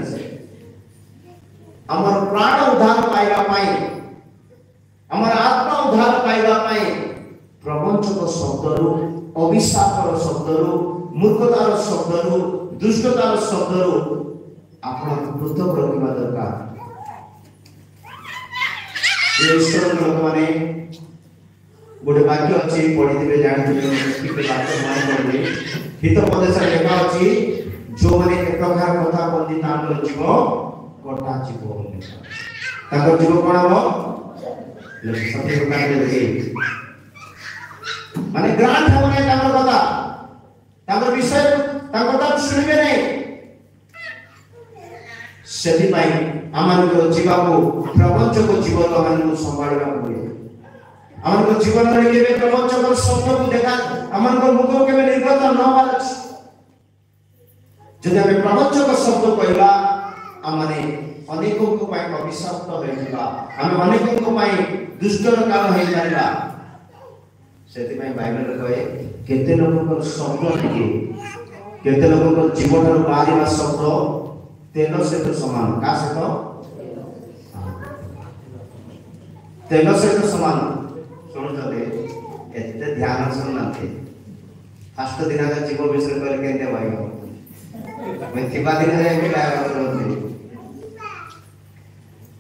S2: हमर प्राण उद्धार पाइबा पाई हमर आत्मा उद्धार पाइबा पाई प्रवंचक शब्दरु अभिशापर शब्दरु मूर्खतार शब्दरु दुष्टतार शब्दरु आपण पृथक रखिबा दरकार ईश्वर लोक माने गोटे वाक्य अछि पढिथिबे जानिथिबे कि वाक्य मान करबे हितोपदेश लेखा अछि जो माने एक प्रकार कथा बंदी तांकर जीव कटा जीव तांकर जीव कोन हो सत्य प्रकार दे माने ग्रांट होने तांकर कथा तांकर विषय तांकर कथा सुनिबे नै सेति पाई आमानको जीवको प्रपंचको जीवन आमानको संभाळिबा पड़े आमानको जीवन रे केबे प्रपंचको शब्द को देखा आमानको मुख केबे निर्गत न होलाछ जदि हम प्रपंचको शब्द कहला आमाने अनेको को पाई अभिशाप्त होइबा हम अनेको को पाई दुष्टर काल होई जाइबा सेति में बाइबल कहे केते लोकको शब्द केते लोकको जीवन रो बाहरिबा शब्द तेल से तो समान का से तो तेल से तो समान सुनो जदे एते ध्यान सुननाते फास्ट दिन का जीव विषय कर केते भाई मैं थिबा दिन रे भी लाया करते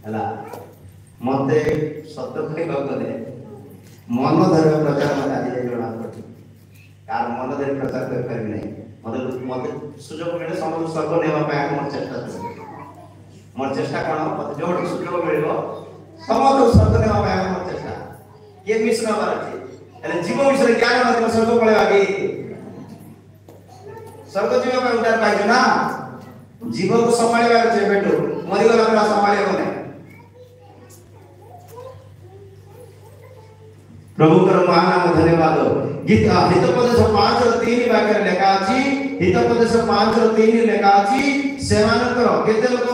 S2: हला मते सत्य कहि गले मन धर्म प्रचार मत आदि जणा पड़े कार मन धर्म प्रचार कर परबी नहीं मते सुजोग मिले समस्त सर्व नेवा पाए मोर चेष्टा कोन मते जोड सुजोग मिलबो समस्त सर्व नेवा पाए मोर चेष्टा ये मिस न बारती अरे जीव विषय ज्ञान मते सर्व पळेवा की सर्व जीव पे उद्धार पाइजो ना जीव को संभाळिबा छे बेटो मरि गला पर संभाळिबो नै प्रभु कर महानाम धन्यवाद गीत हितोपदेश 5 और 3 वाक्य लेखा अछि हितोपदेश 5 और 3 लेखा अछि सेमानकर केते लोक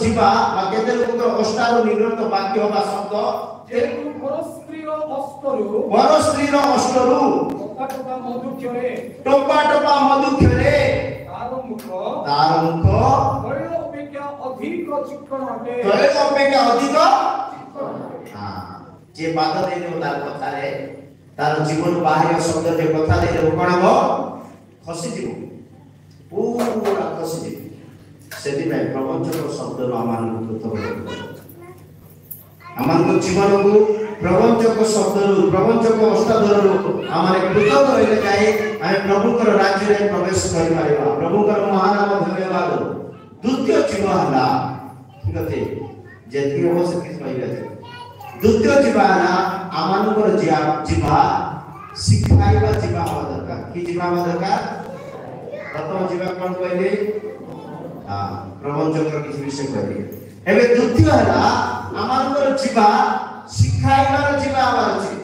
S2: जीवा आ केते लोक अष्टारो निग्रत वाक्य बा शब्द जेतु परस्त्रीर अष्टरु टोपा मधुक्षरे तार मुख तैल ତୈଳ ଅପେକ୍ଷା ଅଧିକ ଯେ ବାଦ ଦେଇଦେବ ତାର କଥାରେ ତାର ଜୀବନ ବାହାରିବା ଶବ୍ଦ ଯେ କଥା ଦେଇଦେବ କଣ ହବ ଖସିଯିବ ପୁରା ଖସିଯିବ ସେଥିପାଇଁ ପ୍ରବଞ୍ଚକ ଶବ୍ଦରୁ ଆମମାନଙ୍କୁ ପୃଥକ ଆମମାନଙ୍କ ଜୀବନକୁ ପ୍ରବଞ୍ଚକ ଶବ୍ଦରୁ ପ୍ରବଞ୍ଚକ ଅଷ୍ଟାଦରରୁ ଆମର ପୃଥକ ରହିଲେ ଯାଏ ଆମେ ପ୍ରଭୁଙ୍କର ରାଜ୍ୟରେ ପ୍ରବେଶ କରିପାରିବା ପ୍ରଭୁଙ୍କର ମହାନାମ ଧନ୍ୟବାଦ ଦ୍ୱିତୀୟ ଜୀବ ହେଲା ଠିକ ଅଛି ଯେତିକି ହବ ସେତିକି କହିବା ଦ୍ୱିତୀୟ ଯିବା ହେଲା ଆମମାନଙ୍କର ଯିବା ଶିଖାଇବା ଯିବା ହବା ଦରକାର କି ଯିବା ହବା ଦରକାର ପ୍ରଥମ ଯିବା କଣ କହିଲେ ପ୍ରବଞ୍ଚକର କିଛି ବିଷୟ କହିଲେ ଏବେ ଦ୍ୱିତୀୟ ହେଲା ଆମମାନଙ୍କର ଯିବା ଶିଖାଇବାର ଯିବା ହବାର ଅଛି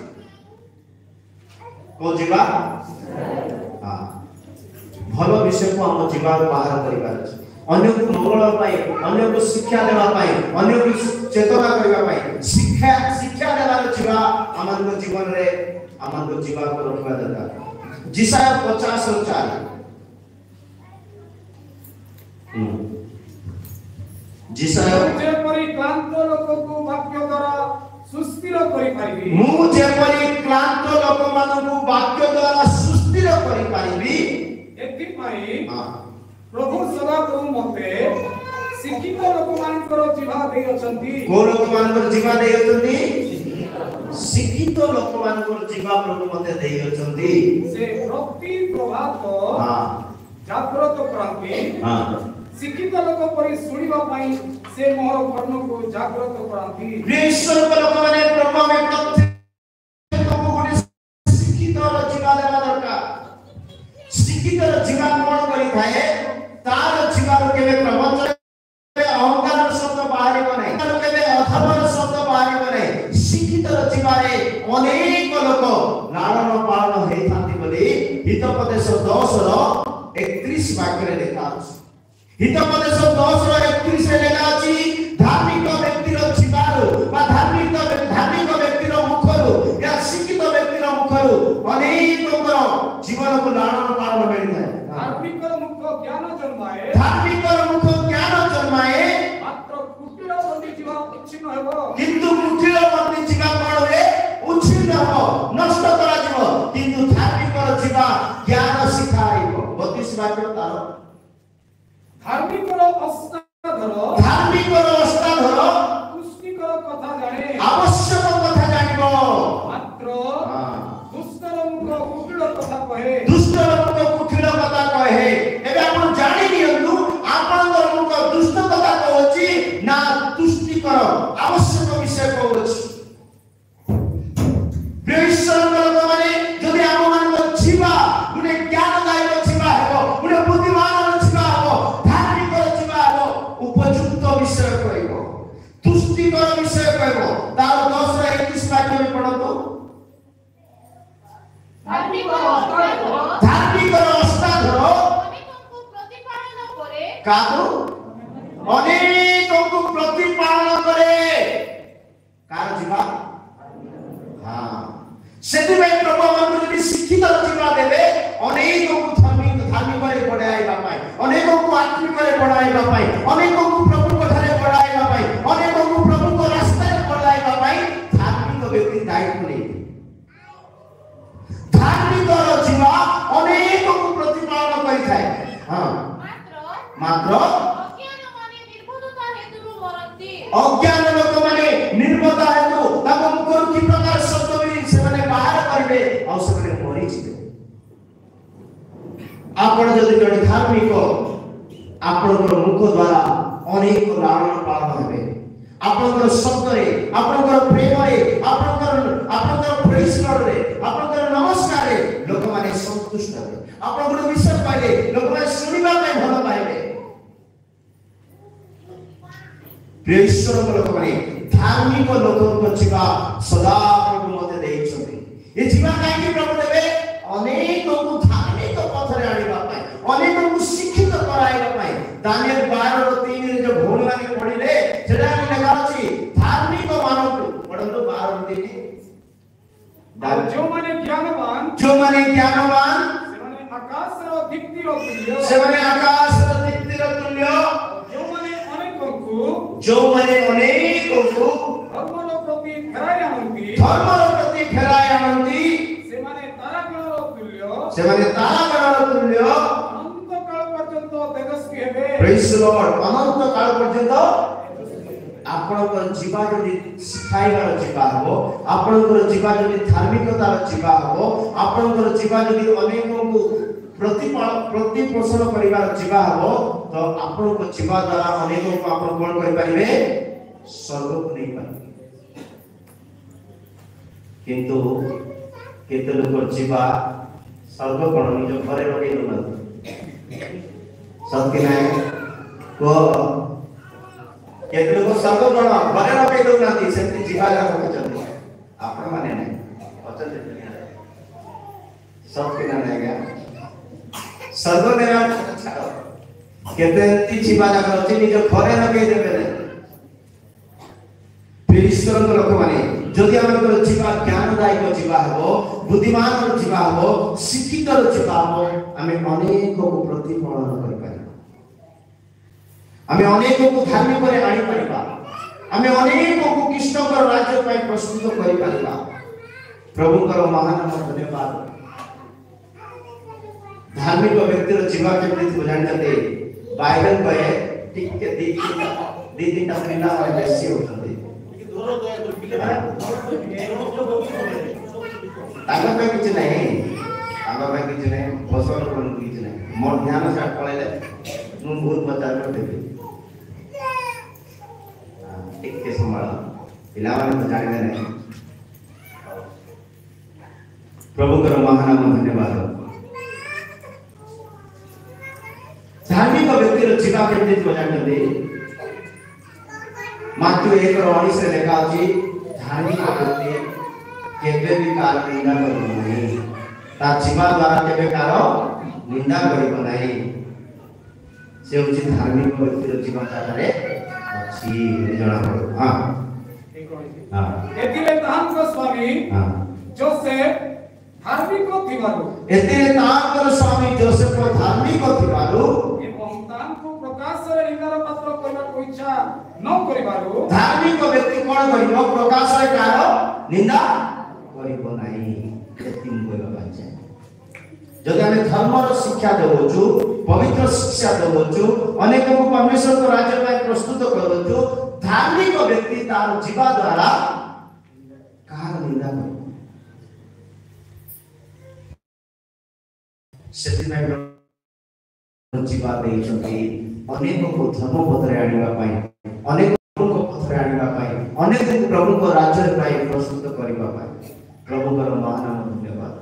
S2: କୋଉ ଯିବା ଭଲ ବିଷୟକୁ ଆମ ଜୀବନ ବାହାର କରିବାର ଅଛି ଅନ୍ୟକୁ ମଙ୍ଗଳ ପାଇଁ ଅନ୍ୟକୁ ଶିକ୍ଷା ଦେବା ପାଇଁ ଅନ୍ୟକୁ ଚେତନା କରିବା ପାଇଁ ଶିକ୍ଷା ଦେବାର ଯିବା ଆମମାନଙ୍କ ଜୀବନରେ ଆମମାନଙ୍କ ଜୀବନକୁ ରଖିବା ଦରକାର ଜିସାୟ 50:4 ଜିସାୟ
S1: ଯେପରି କ୍ଳାନ୍ତ ଲୋକକୁ ବାକ୍ୟ ଦ୍ୱାରା ସୁସ୍ଥିର କରିପାରିବି
S2: ମୁଁ ଯେପରି କ୍ଳାନ୍ତ ଲୋକମାନଙ୍କୁ ବାକ୍ୟ ଦ୍ୱାରା ସୁସ୍ଥିର କରିପାରିବି
S1: ଏଥିପାଇଁ ପ୍ରଭୁ ସଦାପ୍ରଭୁ ମତେ ଶିକ୍ଷିତ ଲୋକମାନଙ୍କର ଜିଭା ଦେଇଅଛନ୍ତି
S2: କୋଉ ଲୋକମାନଙ୍କର ଜିଭା ଦେଇଅଛନ୍ତି ଶିକ୍ଷିତ ଲୋକମାନଙ୍କର ଜିଭା ପ୍ରଭୁ ମତେ ଦେଇଅଛନ୍ତି
S1: ସେ ପ୍ରତି ପ୍ରଭାତ ଜାଗ୍ରତ କରନ୍ତି ଶିକ୍ଷିତ ଲୋକ ପରି ଶୁଣିବା ପାଇଁ ସେ ମୋର କର୍ଣ୍ଣକୁ ଜାଗ୍ରତ କରନ୍ତି
S2: ଈଶ୍ୱରଙ୍କ ଲୋକମାନେ ପ୍ରଭୁ ଆମେ ପ୍ରତ୍ୟେକଙ୍କୁ ଗୋଟେ ଶିକ୍ଷିତର ଜିଭା ଦେବା ଦରକାର ଶିକ୍ଷିତର ଜିଭା କଣ କରିଥାଏ ତାର ଜିଭାରୁ କେବେ ପ୍ରବଞ୍ଚନ ଅହଙ୍କାର ଶବ୍ଦ ବାହାରିବ ନାହିଁ କେବେ ଅଧର୍ମର ଶବ୍ଦ ବାହାରିବ ନାହିଁ ଶିକ୍ଷିତର ଜିଭାରେ ଅନେକ ଲୋକ ଲାଳନ ପାଳନ ହେଇଥାନ୍ତି ବୋଲି ହିତୋପଦେଶ 10:31 ବାକ୍ୟରେ ଲେଖା ଅଛି ହିତୋପଦେଶ 10:31 ରେ ଲେଖା ଅଛି ଧାର୍ମିକ ବ୍ୟକ୍ତିର ଜିଭାରୁ ବା ଧାର୍ମିକ ବ୍ୟକ୍ତିର ମୁଖରୁ ୟା ଶିକ୍ଷିତ ବ୍ୟକ୍ତିର ମୁଖରୁ ଅନେକଙ୍କର ଜୀବନକୁ ଲାଳନ ପାଳନ ମିଳିଥାଏ
S1: ଧାର୍ମିକର ମୁଖ ଜ୍ଞାନ ଜନ୍ମାଏ ମାତ୍ର କୁଟିଳ ବନ୍ଦୀ ଯିବା ଉଚ୍ଛିନ୍ନ ହେବ
S2: କିନ୍ତୁ କୁଟିଳ ବନ୍ଦୀ ଯିବା କଣ ହୁଏ ଉଚ୍ଛିନ୍ନ ହେବ ନଷ୍ଟ କରାଯିବ କିନ୍ତୁ ଧାର୍ମିକର ଯିବା ଜ୍ଞାନ ଶିଖାଇବ 32 ବାକ୍ୟ ତାର
S1: ଧାର୍ମିକର ଅଷ୍ଟାଧର ପୁଷ୍ଟିକର କଥା ଜାଣେ
S2: ଆବଶ୍ୟକ କଥା ଜାଣିବ
S1: ମାତ୍ର ଦୁଷ୍ଟର ମୁଖ କୁଟିଳ କଥା କହେ ଏବେ ଆପଣ ଜାଣି ନିଅନ୍ତୁ ଆପଣଙ୍କର ମୁଖ ଦୁଷ୍ଟ କଥା କହୁଛି ନା ତୁଷ୍ଟିକର ଆବଶ୍ୟକ ବିଷୟ କହୁଛି ଈଶ୍ୱରଙ୍କ ଲୋକମାନେ ଯଦି ଆମମାନଙ୍କ ଯିବା ଗୋଟେ ଜ୍ଞାନଦାୟକ ଯିବା ହେବ ଗୋଟେ ବୁଦ୍ଧିମାନର ଯିବା ହେବ ଧାର୍ମିକର ଯିବା ହେବ ଉପଯୁକ୍ତ ବିଷୟ କହିବ ତୁଷ୍ଟିକର ବିଷୟ କହିବ ତାର 10:31 ବାକ୍ୟ ପଢନ୍ତୁ ଧାର୍ମିକର ଅଷ୍ଟାଧର ଅନେକଙ୍କୁ ପ୍ରତିପାଳନ କରେ କାର ଯିବା ସେଥିପାଇଁ ପ୍ରଭୁ ଆମକୁ ଯଦି ଶିକ୍ଷିତ ଯିବା ଦେବେ ଅନେକଙ୍କୁ ଧାର୍ମିକରେ ବଢାଇବା ପାଇଁ ଅନେକଙ୍କୁ ଆତ୍ମିକରେ ବଢାଇବା ପାଇଁ ଅନେକଙ୍କୁ ପ୍ରଭୁଙ୍କ ଠାରେ ବଢାଇବା ପାଇଁ ଅନେକଙ୍କୁ ପ୍ରଭୁଙ୍କ ରାସ୍ତାରେ ବଢାଇବା ପାଇଁ ଧାର୍ମିକ ବ୍ୟକ୍ତି ଦାୟିତ୍ୱ ନେଇବେ ଧାର୍ମିକର ଯିବା ଅନେକଙ୍କୁ ପ୍ରତିପାଳନ କରିଥାଏ ମାତ୍ର ଅଜ୍ଞାନ ଲୋକମାନେ ନିର୍ମତା ହେତୁ ତାଙ୍କ ମୁଖରୁ କି ପ୍ରକାର ଶବ୍ଦ ବି ସେମାନେ ବାହାର କରିବେ ଆଉ ସେମାନେ ମରିଯିବେ ଆପଣ ଯଦି ଜଣେ ଧାର୍ମିକ ଆପଣଙ୍କର ମୁଖ ଦ୍ୱାରା ଅନେକ ଲାଳନ ପାଳନ ହେବେ ଆପଣଙ୍କର ଶବ୍ଦରେ ଆପଣଙ୍କର ପ୍ରେମରେ ଆପଣଙ୍କର ପ୍ରେସରେ ଆପଣଙ୍କର ନମସ୍କାରରେ ଲୋକମାନେ ସନ୍ତୁଷ୍ଟ ହେବେ ଆପଣଙ୍କର ବିଷୟ ପାଇଲେ ଲୋକମାନେ ଶୁଣିବା ପାଇଁ ଭଲ ପାଇବେ ଈଶ୍ୱରଙ୍କ ଲୋକମାନେ ଧାର୍ମିକ ଲୋକଙ୍କ ଯିବା ସଦା ପ୍ରଭୁ ମତେ ଦେଇଛନ୍ତି ଏ ଯିବା କାହିଁକି ପ୍ରଭୁ ଦେବେ ଅନେକଙ୍କୁ ଧାର୍ମିକ ପଥରେ ଆଣିବା ପାଇଁ ଅନେକଙ୍କୁ ଶିକ୍ଷିତ କରାଇବା ପାଇଁ ଦାନିଏଲ 12:3 ଯୋଉ ଭଉଣୀମାନେ ପଢିଲେ ସେଟା ଲେଖା ଅଛି ଧାର୍ମିକ ମାନଙ୍କୁ ପଢନ୍ତୁ 12:3 ଯେଉଁମାନେ ଜ୍ଞାନବାନ
S2: ସେମାନେ
S1: ଆକାଶର ଦୀପ୍ତିର ତୁଲ୍ୟ
S2: ଯେଉଁମାନେ ଅନେକଙ୍କୁ जो माने अनेक को
S4: ଧର୍ମର ପ୍ରତି ଫେରାଇ ଆଣନ୍ତି
S2: धर्मर प्रति फेराय आनंदी
S4: ସେମାନେ ତାରାଗଣର ତୁଲ୍ୟ
S2: से माने तारागणर तुल्य
S4: ଅନନ୍ତ କାଳ ପର୍ଯ୍ୟନ୍ତ ତେଜସ୍ୱୀ ହେବେ।
S2: प्रेज द लॉर्ड अनंत काल पर्यंत आपणकर जीवा जदि सिखाइबार जीवा हो आपणकर जीवा जदि धार्मिकतार जीवा हो आपणकर जीवा जदि अनेकों को प्रतिपोषण करिबार जीवा हो तो आपणकर जीवा द्वारा अनेकों को आपण कोन करि परिबे स्वर्ग को नहीं पाइबे। किंतु केते लोक जीवा स्वर्ग कोन निज घरे रखै दउना सत्य नाय को केते लोक स्वर्ग कोन घरे रखै दउना सेति जीवा ला रखचନ୍ତି आपण माने नै अचते सत्य नाय गया स्वर्ग नेरा छाड़ो केते ती जीवा ला अछि निज घरे रखै देबे नै ईश्वर लोक माने जदि हमर जीवा ज्ञानदायक जीवा हो बुद्धिमान जीवा हो शिक्षित जीवा हो हमें अनेक को प्रतिफलन करि पारिबा हमें अनेक को धार्मिक रे आनी पारिबा हमें अनेक को कृष्णकर राज्य पय प्रस्तुत करि पारिबा। प्रभुकर महान धन्यवाद। धार्मिक व्यक्तिर जीवा केमति बुझानते बाइबल कहे ठीक के दी तीनटा महीना और बेसी होतते तांगा पे किछ नहीं बसर कोन किछ नहीं मोर ध्यान से पळेले मु बहुत बच्चा कर देबे ठीक के संभाल पिला माने तो जाने नहीं। प्रभु कर महानाम धन्यवाद। धार्मिक व्यक्तिर जीवा केमति बुझानते मातृ 1:19 रे लिखा अछि धार्मिक व्यक्ति केबे भी कार निंदा करबो नहीं ता जीवा द्वारा केबे कार निंदा करबो नहीं से उचित धार्मिक व्यक्ति जीवा तारे अछि जणा पड़ो। हां हां
S4: एतिले तांको स्वामी
S2: हां
S4: जोसेफ धार्मिक थिबारु
S2: एतिले तांकर स्वामी जोसेफ धार्मिक थिबारु
S4: एवं तांको प्रकाश रे निंदार पात्र करबा को इच्छा न करिबारु
S2: धार्मिक व्यक्ति कोन करिबो प्रकाश रे कार निंदा करिबो नाही एति मोइबा बाचे। जदि हम धर्मर शिक्षा देबोचु पवित्र शिक्षा देबोचु अनेक को परमेश्वर को राज्य में प्रस्तुत करबोचु धार्मिक व्यक्ति तार जीवा द्वारा कार निंदा करिबो सेति में जीवा देइछथि अनेक को धर्म पत्र आनिबा पई अनेक को पत्र आनिबा पई अनेक प्रभु को राज्य पई प्रस्तुत करिबा पई प्रभु कर महानाम धन्यवाद।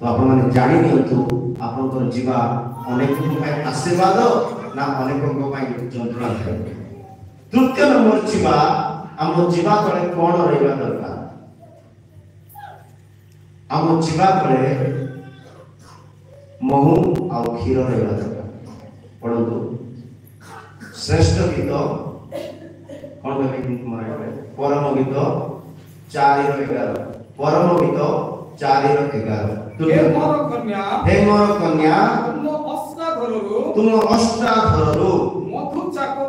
S2: तो आपण माने जानि नियंतु आपण को जीवा अनेक को पई आशीर्वाद ना अनेक को पई जंत्रणा है। तृतीय नंबर जीवा हम जीवा तळे कोन रहइबा दरकार हम जीवा तळे महू आ क्षीर रहइबा दरकार। पढନ୍ତୁ श्रेष्ठ गीत कौन गीत मारे परम गीत 4:11 परम गीत 4:11
S4: हे मोर कन्या तुम अष्टा घररू मधु चाको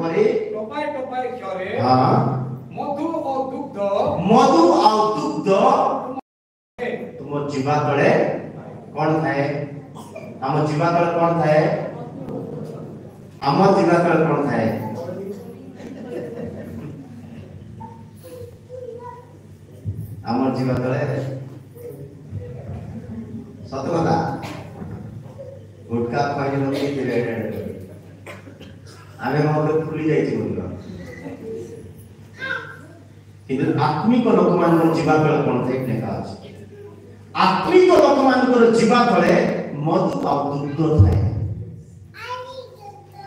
S4: परी टपाई क्षरे
S2: हां
S4: मधु और दुग्ध
S2: तुम जीवा तळे कोन थाए हम जीवा तळे कोन थाए हम जीवा तळे कोन थाए हमर जीवा तळे सत कथा गुटका खाइ लोक के रिलेटेड आमे मते फुली जाई छी बोल किंतु आत्मिक लोक मान जीवा तळे कोन थाए लेखा अछि आत्मिक लोक मान जीवा तळे मधु आ दुग्ध थाए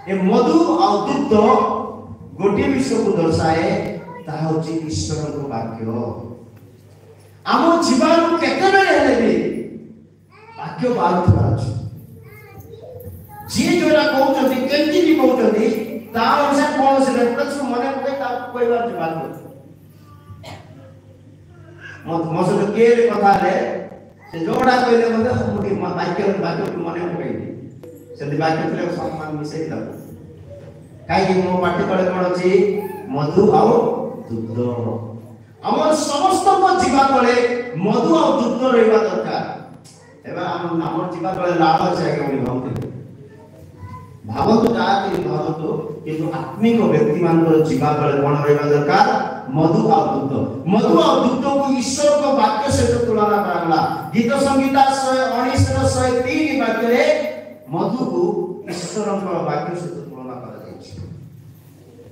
S2: ए मधु आ दुग्ध गोटे विषय को दर्शाए ता होची ईश्वर को वाक्य आम जीवन केते बेले हेले भी वाक्य बारुथबा अछि जी जोरा कहउछथि केंति भी कहउछथि ता अनुसार कोन से प्रत्यक्ष मने पके ता कहबार बात मसे के कथा रे से जोड़ा कहले मते मुठी वाक्य मने पके से वाक्य तले सम्मान मिसै दा काई मो पाटी तळे कोन अछि मधु आउ दुग्ध हमर समस्त को जीवा तळे मधु आउ दुग्ध रहबा दरकार एबा हमर जीवा तळे लाभ छै के बोली भावते भावतो जाति भावतो किंतु आत्मिक व्यक्ति मान जीवा तळे कोन रहबा दरकार मधु आउ दुग्ध को ईश्वर को वाक्य से तुलना करागला गीत संगीता 119 रो 103 वाक्य रे मधु को ईश्वर को वाक्य से तुलना करा जायछि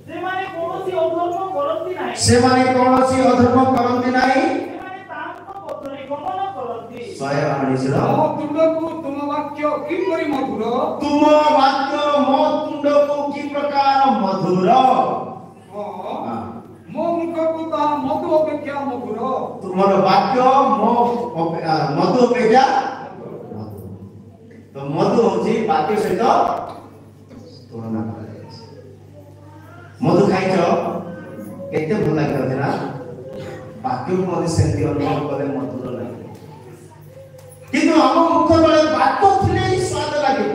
S5: सेमाने कोनोसी अधर्म करंती नाही
S2: सेमाने तांको
S5: पथरे गमन करंती
S2: 119 रो
S4: ମୋ ତୁଣ୍ଡକୁ ତୁମ ବାକ୍ୟ କିପରି ମଧୁର
S2: तुम वाक्य मो तुंड को की प्रकार मधुर
S4: ମୋ ମୁଖକୁ ତାହା ମଧୁ ଅପେକ୍ଷା ମଧୁର
S2: तुमर वाक्य मो मधु अपेक्षा तो मधु होची वाक्य सहित तुलना करा मधु खाइछ केते भल लागत ना वाक्य को मधु सेंती अनुभव करे मधुर लागे किंतु हम मुख तळे वाक्य थिले ही स्वाद लागे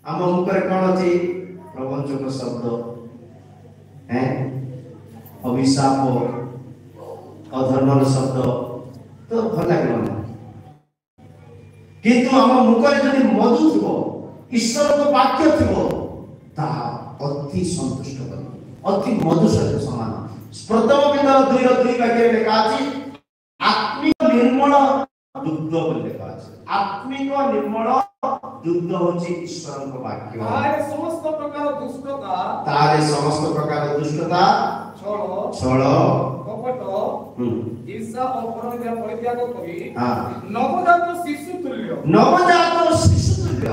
S2: हम मुख रे कोन अछि प्रवचक शब्द हैं अभिशाप अधर्मर शब्द तो भल लागलो ना किंतु हम मुख रे जदि मधु थिबो ईश्वर को वाक्य थिबो ता अति संतुष्ट कर अति मधु सहित समान प्रथम बिंदु 2 वाक्य लेखा अछि आत्मिक निर्मल दुग्ध बोली लेखा अछि आत्मिक निर्मल दुग्ध होछि ईश्वर को वाक्य
S4: ତାହାରେ ସମସ୍ତ ପ୍ରକାର ଦୁଷ୍ଟତା
S2: तारे समस्त प्रकार दुष्टता छल
S4: କପଟ ଈର୍ଷା ଓ ପରନିନ୍ଦା ପରିତ୍ୟାଗ କରି
S2: हां
S4: ନବଜାତ ଶିଶୁ ତୁଲ୍ୟ
S2: नवजात शिशु तुल्य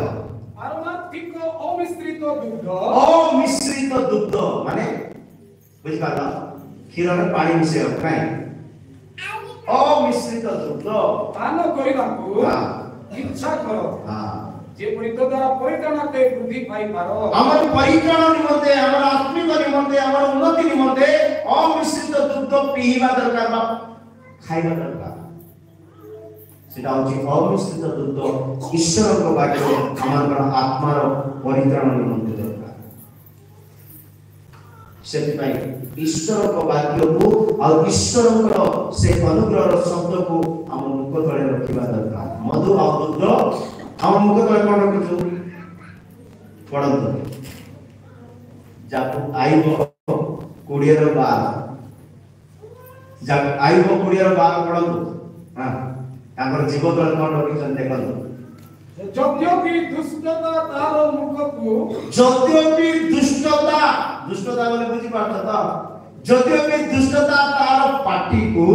S4: ପାରମାର୍ଥିକ ଅମିଶ୍ରିତ ଦୁଗ୍ଧ
S2: अमिश्रित दुग्ध माने बुझ पाला क्षीर रे पानी मिसे काय अमिश्रित दुग्ध
S4: ପାନ କରିବାକୁ
S2: हां
S4: ଇଚ୍ଛା କର
S2: हां
S4: ଯେପରି ତ ଦ୍ୱାରା ପରିତ୍ରାଣତେ ବୃଦ୍ଧି ପାଇପାର
S2: हमर परित्राण निमंते हमर आत्मिक निमंते हमर उन्नति निमंते अमिश्रित दुग्ध पीवा दरकार बा खाइबा दरकार सेटा होची अमिश्रित दुग्ध ईश्वर को वाक्य हमर आत्मार परित्राण निमंते दरकार सेति पई ईश्वर को वाक्य को और ईश्वर को से अनुग्रह शब्द को हम मुख तळे रखिबा दरकार मधु और दुग्ध हम मुख तळे कोन रखिछु पढ़ंतु जब आइबो कुड़ियर बार जब आइबो कुड़ियर बार पढ़ंतु हां तांकर जीव तळे कोन रखिछन देखंतु
S4: ଯଦ୍ୟପि ଦୁଷ୍ଟତା ତାହାର ମୁଖକୁ
S2: यद्यपि दुष्टता दुष्टता बोले बुझी पारत त यद्यपि दुष्टता तार पाटी को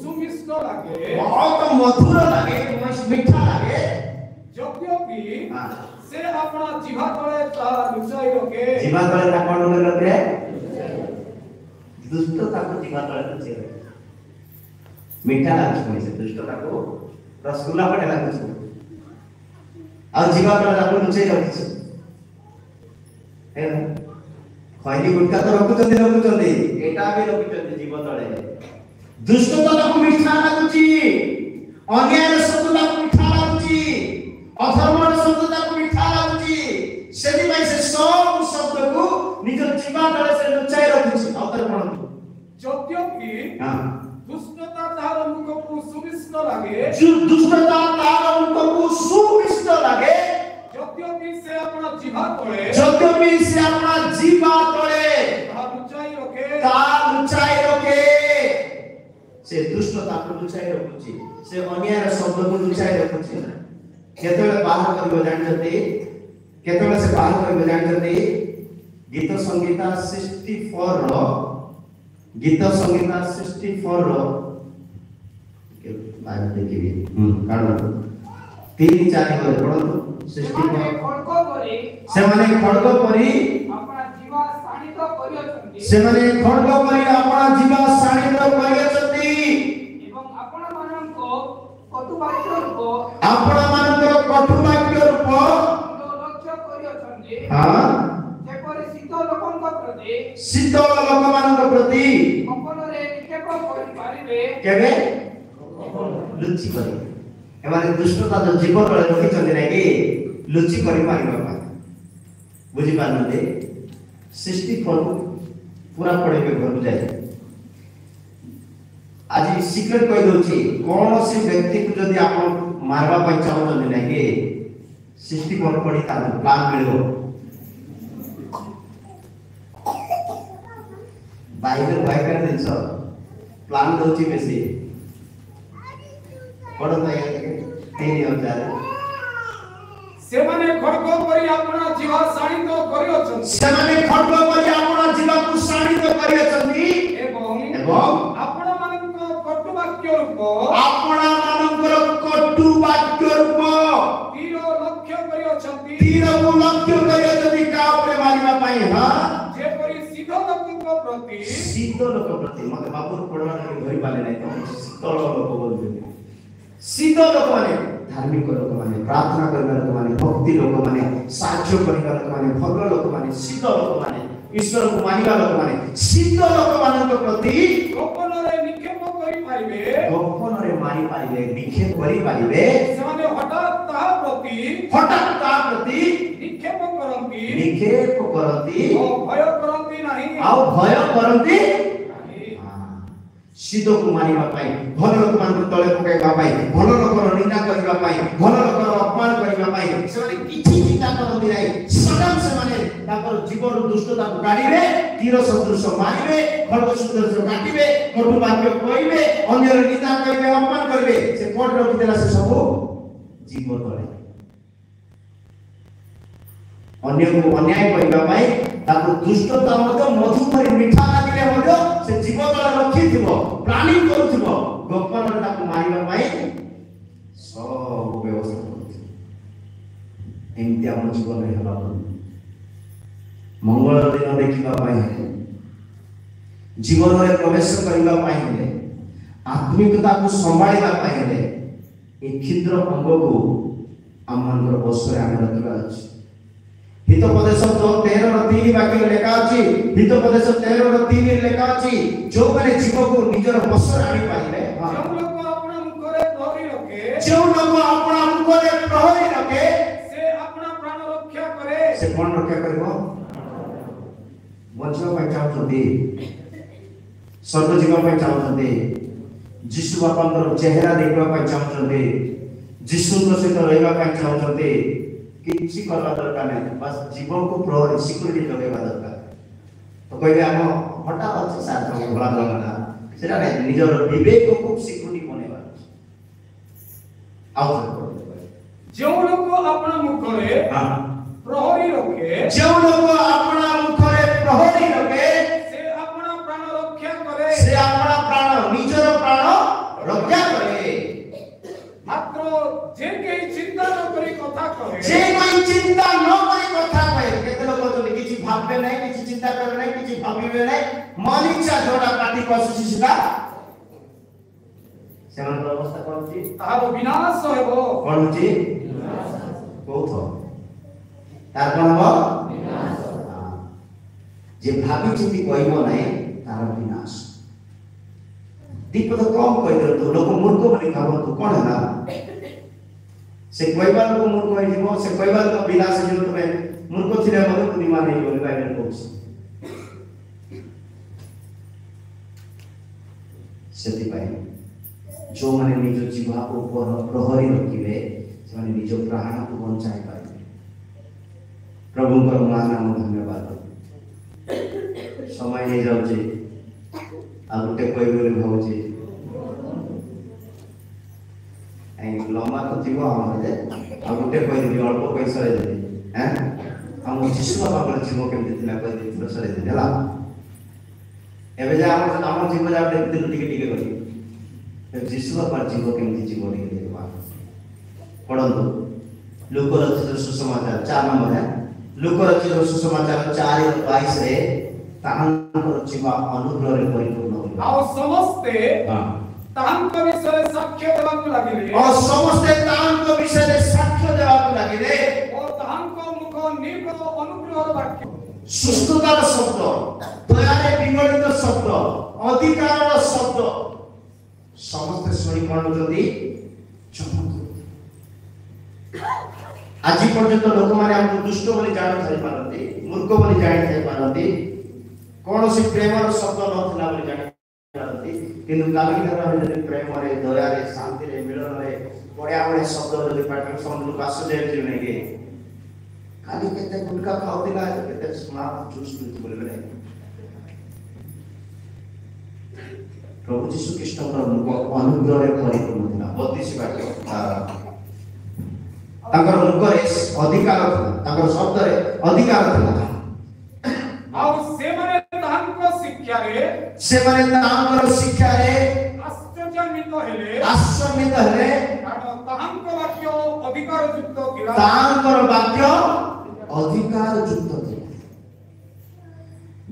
S4: ସୁମିଷ୍ଟ ଲାଗେ
S2: बहुत मधुर लागे मीठा लागे
S4: ଯଦ୍ୟପि
S2: हां
S4: ସେ ଆପଣା ଜିଭା ତଳେ ତାହା ଲୁଚାଇ ରଖେ
S2: जीवा तळे ता कोन रखे दुष्टता को जीवा तळे लुचि रखे मीठा लागे से दुष्टता को रसगुल्ला पड़े लागे और जीवा तळे ता लुचि रखे है खैनी गुटका तो रखुचंदी एटा भी रखुचंदी जीव तळे दुष्टता को मीठा लागुची अन्याय शब्दता को मीठा लागुची अधर्म शब्दता को मीठा लागुची सेदी भाई से सब शब्द को निज जीवा तळे से लुचाई रखुची अवतर कोन
S4: ଯଦ୍ୟପि
S2: हां
S4: ଦୁଷ୍ଟତା ତାହାର ମୁଖକୁ ସୁମିଷ୍ଟ ଲାଗେ
S2: जो दुष्टता तार उनको सुमिष्ट लागे
S4: ଯଦ୍ୟପि ସେ ଆପଣା ଜିଭା ତଳେ
S2: यद्यपि से अपना जीवा तळे
S4: ତାହା ଲୁଚାଇ ରଖେ
S2: ता लुचाई रखे से दुष्टता को लुचाई रखुची से अन्याय शब्द को लुचाई रखुची केतले बाहर करबो जानते केतले से बाहर करबो जानते गीत संगीता 64 रो गीत संगीता 64 रो के बाहर देखिबी कारण 3-4 गले पढନ୍ତୁ 64
S5: खड़क करे
S2: से माने खड़ग परी
S5: अपना जीवा शाणित करियछन्ति
S2: से माने खड़ग परी अपना जीवा शाणित करियछन्ति
S5: एवं आपण मानको कटु वाक्य रूप
S2: अपना मानकर कटु वाक्य रूप
S5: लक्ष्य करियछन्ति
S2: हां
S5: जेपरि शीत लोकंक प्रति
S2: शीतल लोकमानक प्रति
S5: कपलरे निक्षेप करि पारिबे
S2: केबे लुचि करी एमाने दुष्टता जो जीव तळे रखिछन्ति नै कि लुचि करी पारिबा बुझी पारनते 64 पूरा पढ़े के घर जाए आज सिक्रेट कहि दोछि कोन से व्यक्ति को जदि आप मारवा पई चाहत नै के 64 पढ़ी ता प्लान मिलबो बाइबल बाइकर दिन सब प्लान दोछि बेसी पढ़ पाए 3000
S4: सेमाने खड्ग करी आपना जीवा शाणित करि अछन
S2: सेमाने खड्ग करी आपना जीवा को शाणित करि अछंती एवं
S4: आपना मानक कटु वाक्य रूप
S2: आपना मानकर कटु वाक्य रूप
S4: तीर लक्ष्य करि अछंती
S2: तीर को लक्ष्य करि अछंती का ऊपर मारिबा पई हां
S4: जे परि सीधा लोकक प्रति
S2: सीधा लोक प्रति मते बापुर पढवा के धरि पाले नै तो सीधा लोक बोलबे सीधा लोक माने धार्मिक लोक माने प्रार्थना करबा लोक माने भक्ति लोक माने साहाय्य करबा लोक माने भद्र लोक माने सीधा लोक माने ईश्वर को मानिबा लोक माने सीधा लोक मानक प्रति
S4: गोपन रे निक्षेप करि पाइबे
S2: गोपन रे मारि पाइबे निक्षेप करि पाइबे
S4: सेमाने हठात ता प्रति निक्षेप करंती ओ भय करंती नाही
S2: आओ भय करंती सीधो को मानिबा पाई भल लोक मान को तळे पकाइबा पाई भल लोकर निंदा करिबा पाई भल लोकर अपमान करिबा पाई सेमाने किछि चिंता करंती नाही सदम सेमाने ताकर जीवन दुष्टता को गाड़ीबे तीर सदृश मारिबे खड्ग सदृश काटिबे कटु वाक्य कहिबे अन्यर निंदा करिबे अपमान करिबे से कोड रखि देला से सब जीव तळे अन्य को अन्याय करिबा पाई ताको दुष्टता मत मधुमरी मिठा लागिले होलो से जीव तळे रखि थिबो प्राणी करूथिबो गोपन ताको मारिबा पाई सब व्यवस्था करूथिबो एमति हम जीवन रे हला मंगल दिन देखिबा पाई जीवन रे प्रवेश करिबा पाई हेले आत्मिकता को संभाळिबा पाई हेले ए क्षुद्र अंग को आमनर बसरे आमे रखिबा अछि हितोपदेश 13:3 वाक्य लेखा अछि हितोपदेश 13:3 लेखा अछि जो माने जीव को निजर बसरे आनी पाइले जो लोग अपना मुख रे प्रहरी रखे
S4: से अपना प्राण रक्षा करे
S2: से कोन रक्षा करबो बचवा ପାଇଁ ଚାହୁଛନ୍ତି ସ୍ୱର୍ଗ ଯିବା ପାଇଁ ଚାହୁଛନ୍ତି ଯୀଶୁ ବାପାଙ୍କର ଚେହେରା ଦେଖିବା ପାଇଁ ଚାହୁଛନ୍ତି ଯୀଶୁଙ୍କ ସହିତ ରହିବା ପାଇଁ ଚାହୁଛନ୍ତି କିଛି କରିବା ଦରକାର ନାହିଁ ବାସ୍ ଜୀବନକୁ ପ୍ରହରୀ ସିକ୍ୟୁରିଟି ଲଗେଇବା ଦରକାର ତ କହିବେ ଆମ ହଠାତ୍ ଅଛି ସାର୍ ଭଲା ଜଣା ସେଟା ନାହିଁ ନିଜର ବିବେକକୁ ସିକ୍ୟୁରିଟି ବନେଇବା ଆଉ
S4: ଯେଉଁ ଲୋକ अपना ମୁଖରେ ପ୍ରହରୀ ରଖେ
S2: ଯେଉଁ ଲୋକ अपना ମୁଖରେ प्रहरी रखे
S4: से अपना प्राण रक्षा करे
S2: से अपना प्राण निजर प्राण रक्षा करे
S4: मात्र जे केही चिंता न करी कथा कहे
S2: जे कोई चिंता न करी कथा कहे केते लोक जने किछि भाबबे नै किछि चिंता करबे नै किछि भाबिबे नै मन इच्छा जोडा काटी पसुछि सिधा सेमान अवस्था कोनछि
S4: तार विनाश हेबो
S2: कोनछि कोथ तार कोन हो विनाश जे भाबी चिंती कहबो नै तार विनाश दीप तो कम कहि दे तो लोक मूर्ख बनि भाबो तो कोन है ना से कहबा लोक मूर्ख होई जीवो से कहबा लोक विनाश जीवो तमे मूर्ख थिले मते बुद्धिमान नै बोली बाइबल कहछ सेति पाई जो माने निज जीवा ऊपर प्रहरी रखिबे से माने निज प्राण को बचाई पाइबे प्रभु को नाम धन्यवाद समय नहीं जाउचे आ गुटे कोइ बोली भाउचे आई लम्बा तो जीव हमर जे आ गुटे कोइ दि अल्प पैसा रे हैं हम जीसु बाबा पर जीव केमति थिला कोइ दि पैसा रे देला एबे जे हमर जीव जा देखते टिके टिके करी जीसु बाबा जीव केमति जीव रे देबा पढंतु लोक रचित सुसमाचार 4 नंबर है लोक रचित सुसमाचार 4:22 रे तांकर जीवा अनुग्रह रे परिपूर्ण हो
S4: आ समस्ते तांकर विषय साक्ष्य देबाक लागिले
S2: और समस्ते तांकर विषय साक्ष्य देबाक लागिले
S4: और तांकर मुख निर्गत अनुग्रहर वाक्य
S2: सुस्थतार शब्द दयारे विगलित शब्द अधिकारर शब्द समस्त शुणी पढुछथि चमक आज पर्यंत लोक माने हम दुष्ट बोली जान थाई पारते मूर्ख बोली जानी थाई पारती कौन सी प्रेमर शब्द नथिला बोली जानी पारती किंतु कालिदार जदि प्रेम रे दया रे शांति रे मिलन रे बड़िया बड़े शब्द जदि पाठ समुद्र वासुदेव जी ने के काली केते गुटका खाउतिला केते स्मार्ट जूस पिउति बोले बले प्रभु यीशु कृष्ण अनुग्रह रे परिपूर्ण थिला 32 वाक्य तांकर मुख रे अधिकार थिला तांकर शब्द रे अधिकार थिला
S4: ଆଉ ସେମାନେ ତାଙ୍କ ଶିକ୍ଷାରେ ଆଶ୍ଚର୍ଯ୍ୟାନ୍ୱିତ ହେଲେ କାରଣ ତାଙ୍କ ବାକ୍ୟ ଅଧିକାର ଯୁକ୍ତ ଥିଲା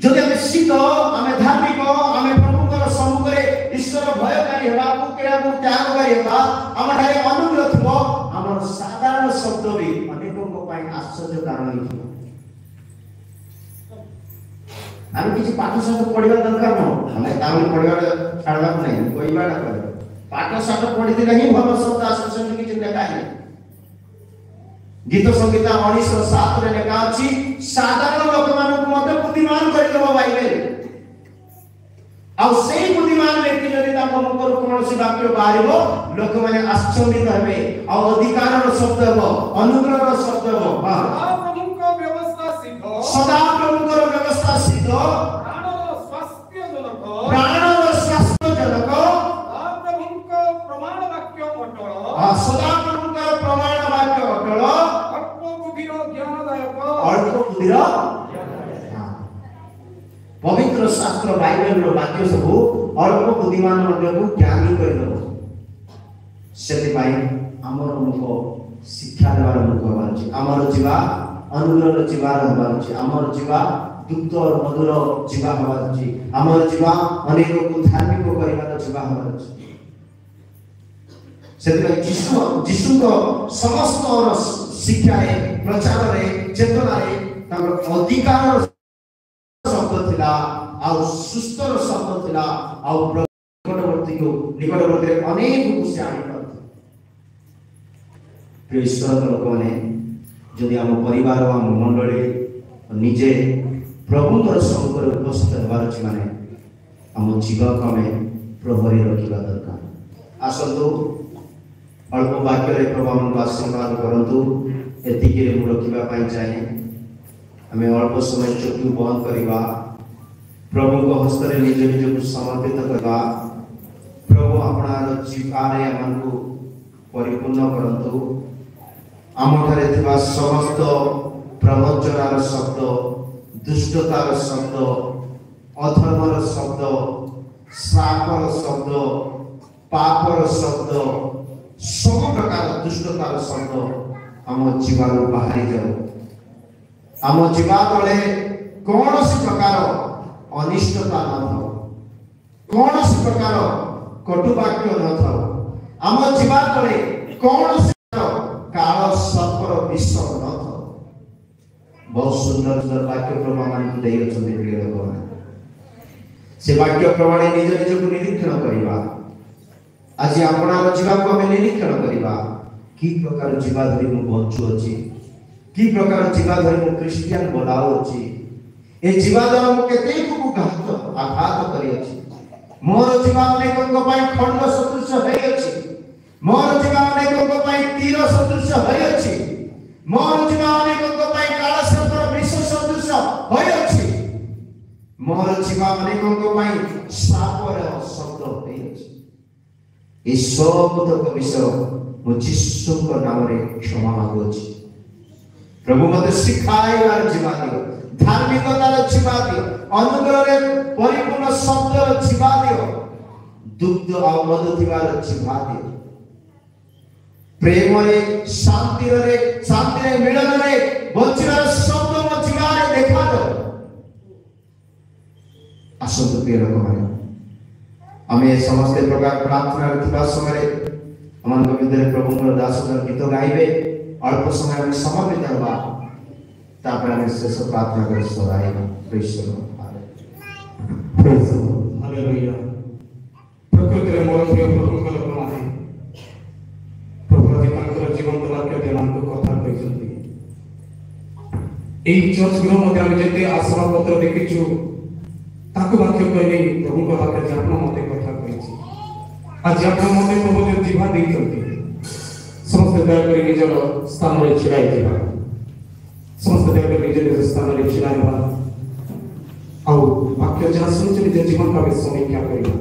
S2: যদি আমি শীত আমি ধার্মিক আমি প্রভুଙ୍କର ସମ୍ମୁଖରେ ଈଶ୍ୱର ଭୟକାରୀ ହେବା କୁକିରାକୁ ତ୍ୟାଗକାରୀ ହେବା ଆମ ଠାରେ ଅନୁଗ୍ରହ ଥିବ ଆମର ସାଧାରଣ ଶବ୍ଦ ବି ଅନେକଙ୍କ ପାଇଁ ଆଶ୍ଚର୍ଯ୍ୟ କାରଣ ହେଇଥିବ ଆମେ କିଛି ପାଠ ଶାଠ ପଢିବା ଦରକାର ନୁହଁ ଆମେ ତାହେଲେ ପଢିବା ଛାଡିବାକୁ ନାହିଁ କହିବାଟା କହିବା ପାଠ ଶାଠ ପଢିଥିଲେ ହିଁ ଭଲ ଶବ୍ଦ ଆସୁଛନ୍ତି କିଛି ଲେଖା ନାହିଁ गीत संगीता 1907 रे लेखा अछि साधारण लोक मानक मते बुद्धिमान करि देबो बाइबल आ सेही बुद्धिमान व्यक्ति जदि ताको मुखर कोनोसी वाक्य बाहरिबो लोक माने आश्चर्यित हेबे आ अधिकारर शब्द हेबो अनुग्रहर शब्द हेबो सदा प्रभुकर व्यवस्था सिद्ध प्राणर स्वास्थ्य जनक
S4: प्रमाण वाक्य अटल
S2: सदा प्रभुकर प्रमाण वाक्य अटल पवित्र शास्त्र बाइबल रो वाक्य सब अल्प बुद्धिमान को ज्ञानी कर दो सेति भाई हमर मुख शिक्षा देवार मुख हबार अछि हमर जीवा अनुग्रह जीवा हबार अछि हमर जीवा दुग्ध और मधुर जीवा हबार अछि हमर जीवा अनेक को धार्मिक करिवार जीवा हबार अछि सेति भाई जीशु को समस्त शिक्षा रे प्रचार रे चेतना रे ताकर अधिकार शब्द थिला आ सुस्तर शब्द थिला आ निकटवर्ती अनेक कुछ आनी करते ईश्वर लोक माने जदि हम परिवार हम मंडली निजे प्रभुଙ୍କର ସମ୍ମୁଖରେ ଉପସ୍ଥିତ ହେବାର ଅଛି ମାନେ ଆମ ଜୀବକୁ ଆମେ ପ୍ରହରୀ ରଖିବା ଦରକାର ଆସନ୍ତୁ अल्प वाक्य रे प्रभु हमको आशीर्वाद करंतु एतिके रे रखिबा पाई चाहे हमें अल्प समय चुप बंद करबा प्रभु को हस्त रे निज निज को समर्पित करबा प्रभु अपना जीवन रे हमको परिपूर्ण करंतु आम ठारे थिबा समस्त प्रवचनार शब्द दुष्टतार शब्द अधर्मर शब्द श्रापर शब्द पापर शब्द सब प्रकार दुष्टतार शब्द आम जीवन बाहरी जाओ आम जीवा तले कौन सी प्रकार अनिष्टता न था कौन सी प्रकार कटुवाक्य न था आम जीवा तले कौन सी काल सर्पर विष न था बहुत सुंदर सुंदर वाक्य प्रमाण दे अछंती प्रिय लोक से वाक्य प्रमाण निज निज को निरीक्षण करबा आज आपणार जीवा को हमें निरीक्षण करबा की प्रकार जीवा धरि मु बंचु अछि की प्रकार जीवा धरि मु क्रिश्चियन बोलाउ अछि ए जीवा द्वारा मु केते को आघात करी अछि मोर जीवा अनेक को पई खंड सदृश होई अछि मोर जीवा अनेक को पई तीर सदृश होई अछि मोर जीवा अनेक को पई काल सर्पर विष सदृश होई अछि मोर जीवा अनेक को पई सापर शब्द होई अछि ए सब तक विषय मु यीशु को नाम रे क्षमा मांगु छी प्रभु मते सिखाइबार जीवा दियो धार्मिकतार जीवा दियो अनुग्रह रे परिपूर्ण शब्द रे जीवा दियो दुग्ध आ मधु दिवार जीवा दियो प्रेम रे शांति रे मिलन रे बचिबार शब्द मो जीवा रे देखा दो आसंत प्रिय लोक माने हमें समस्त प्रकार प्रार्थना रखिबा समय अमान गोविंदरे प्रभु दास गीत गाइबे अल्प समय में समर्पित होगा तापर हमें शेष प्रार्थना कर सदाई प्रेज
S4: हालेलुया प्रकृति रे मोर प्रिय प्रभु को प्रणाम प्रभु अधिकार जीवन वाक्य के नाम को कथा कहते এই চর্চ গৃহ মধ্যে আমি যেতে আসবাবপত্র ଦେଖିଛୁ ତାକୁ ବାକ୍ୟ କହିଲେ ପ୍ରଭୁଙ୍କ ପାଖରେ ଯେ ଆପଣ ମୋତେ କଥା କହିଛି ଆଜି ଆପଣ ମୋତେ ପ୍ରଭୁ ଯେ ଜିଭା ଦେଇଛନ୍ତି ସମସ୍ତେ ଦୟାକରି ନିଜର ସ୍ଥାନରେ ଛିଡ଼ା ହେଇଯିବା ସମସ୍ତେ ଦୟାକରି ନିଜ ନିଜ ସ୍ଥାନରେ ଛିଡ଼ା ହେବା ଆଉ ବାକ୍ୟ ଯାହା ଶୁଣିଛୁ ନିଜ ଜୀବନକୁ ଆମେ ସମୀକ୍ଷା କରିବା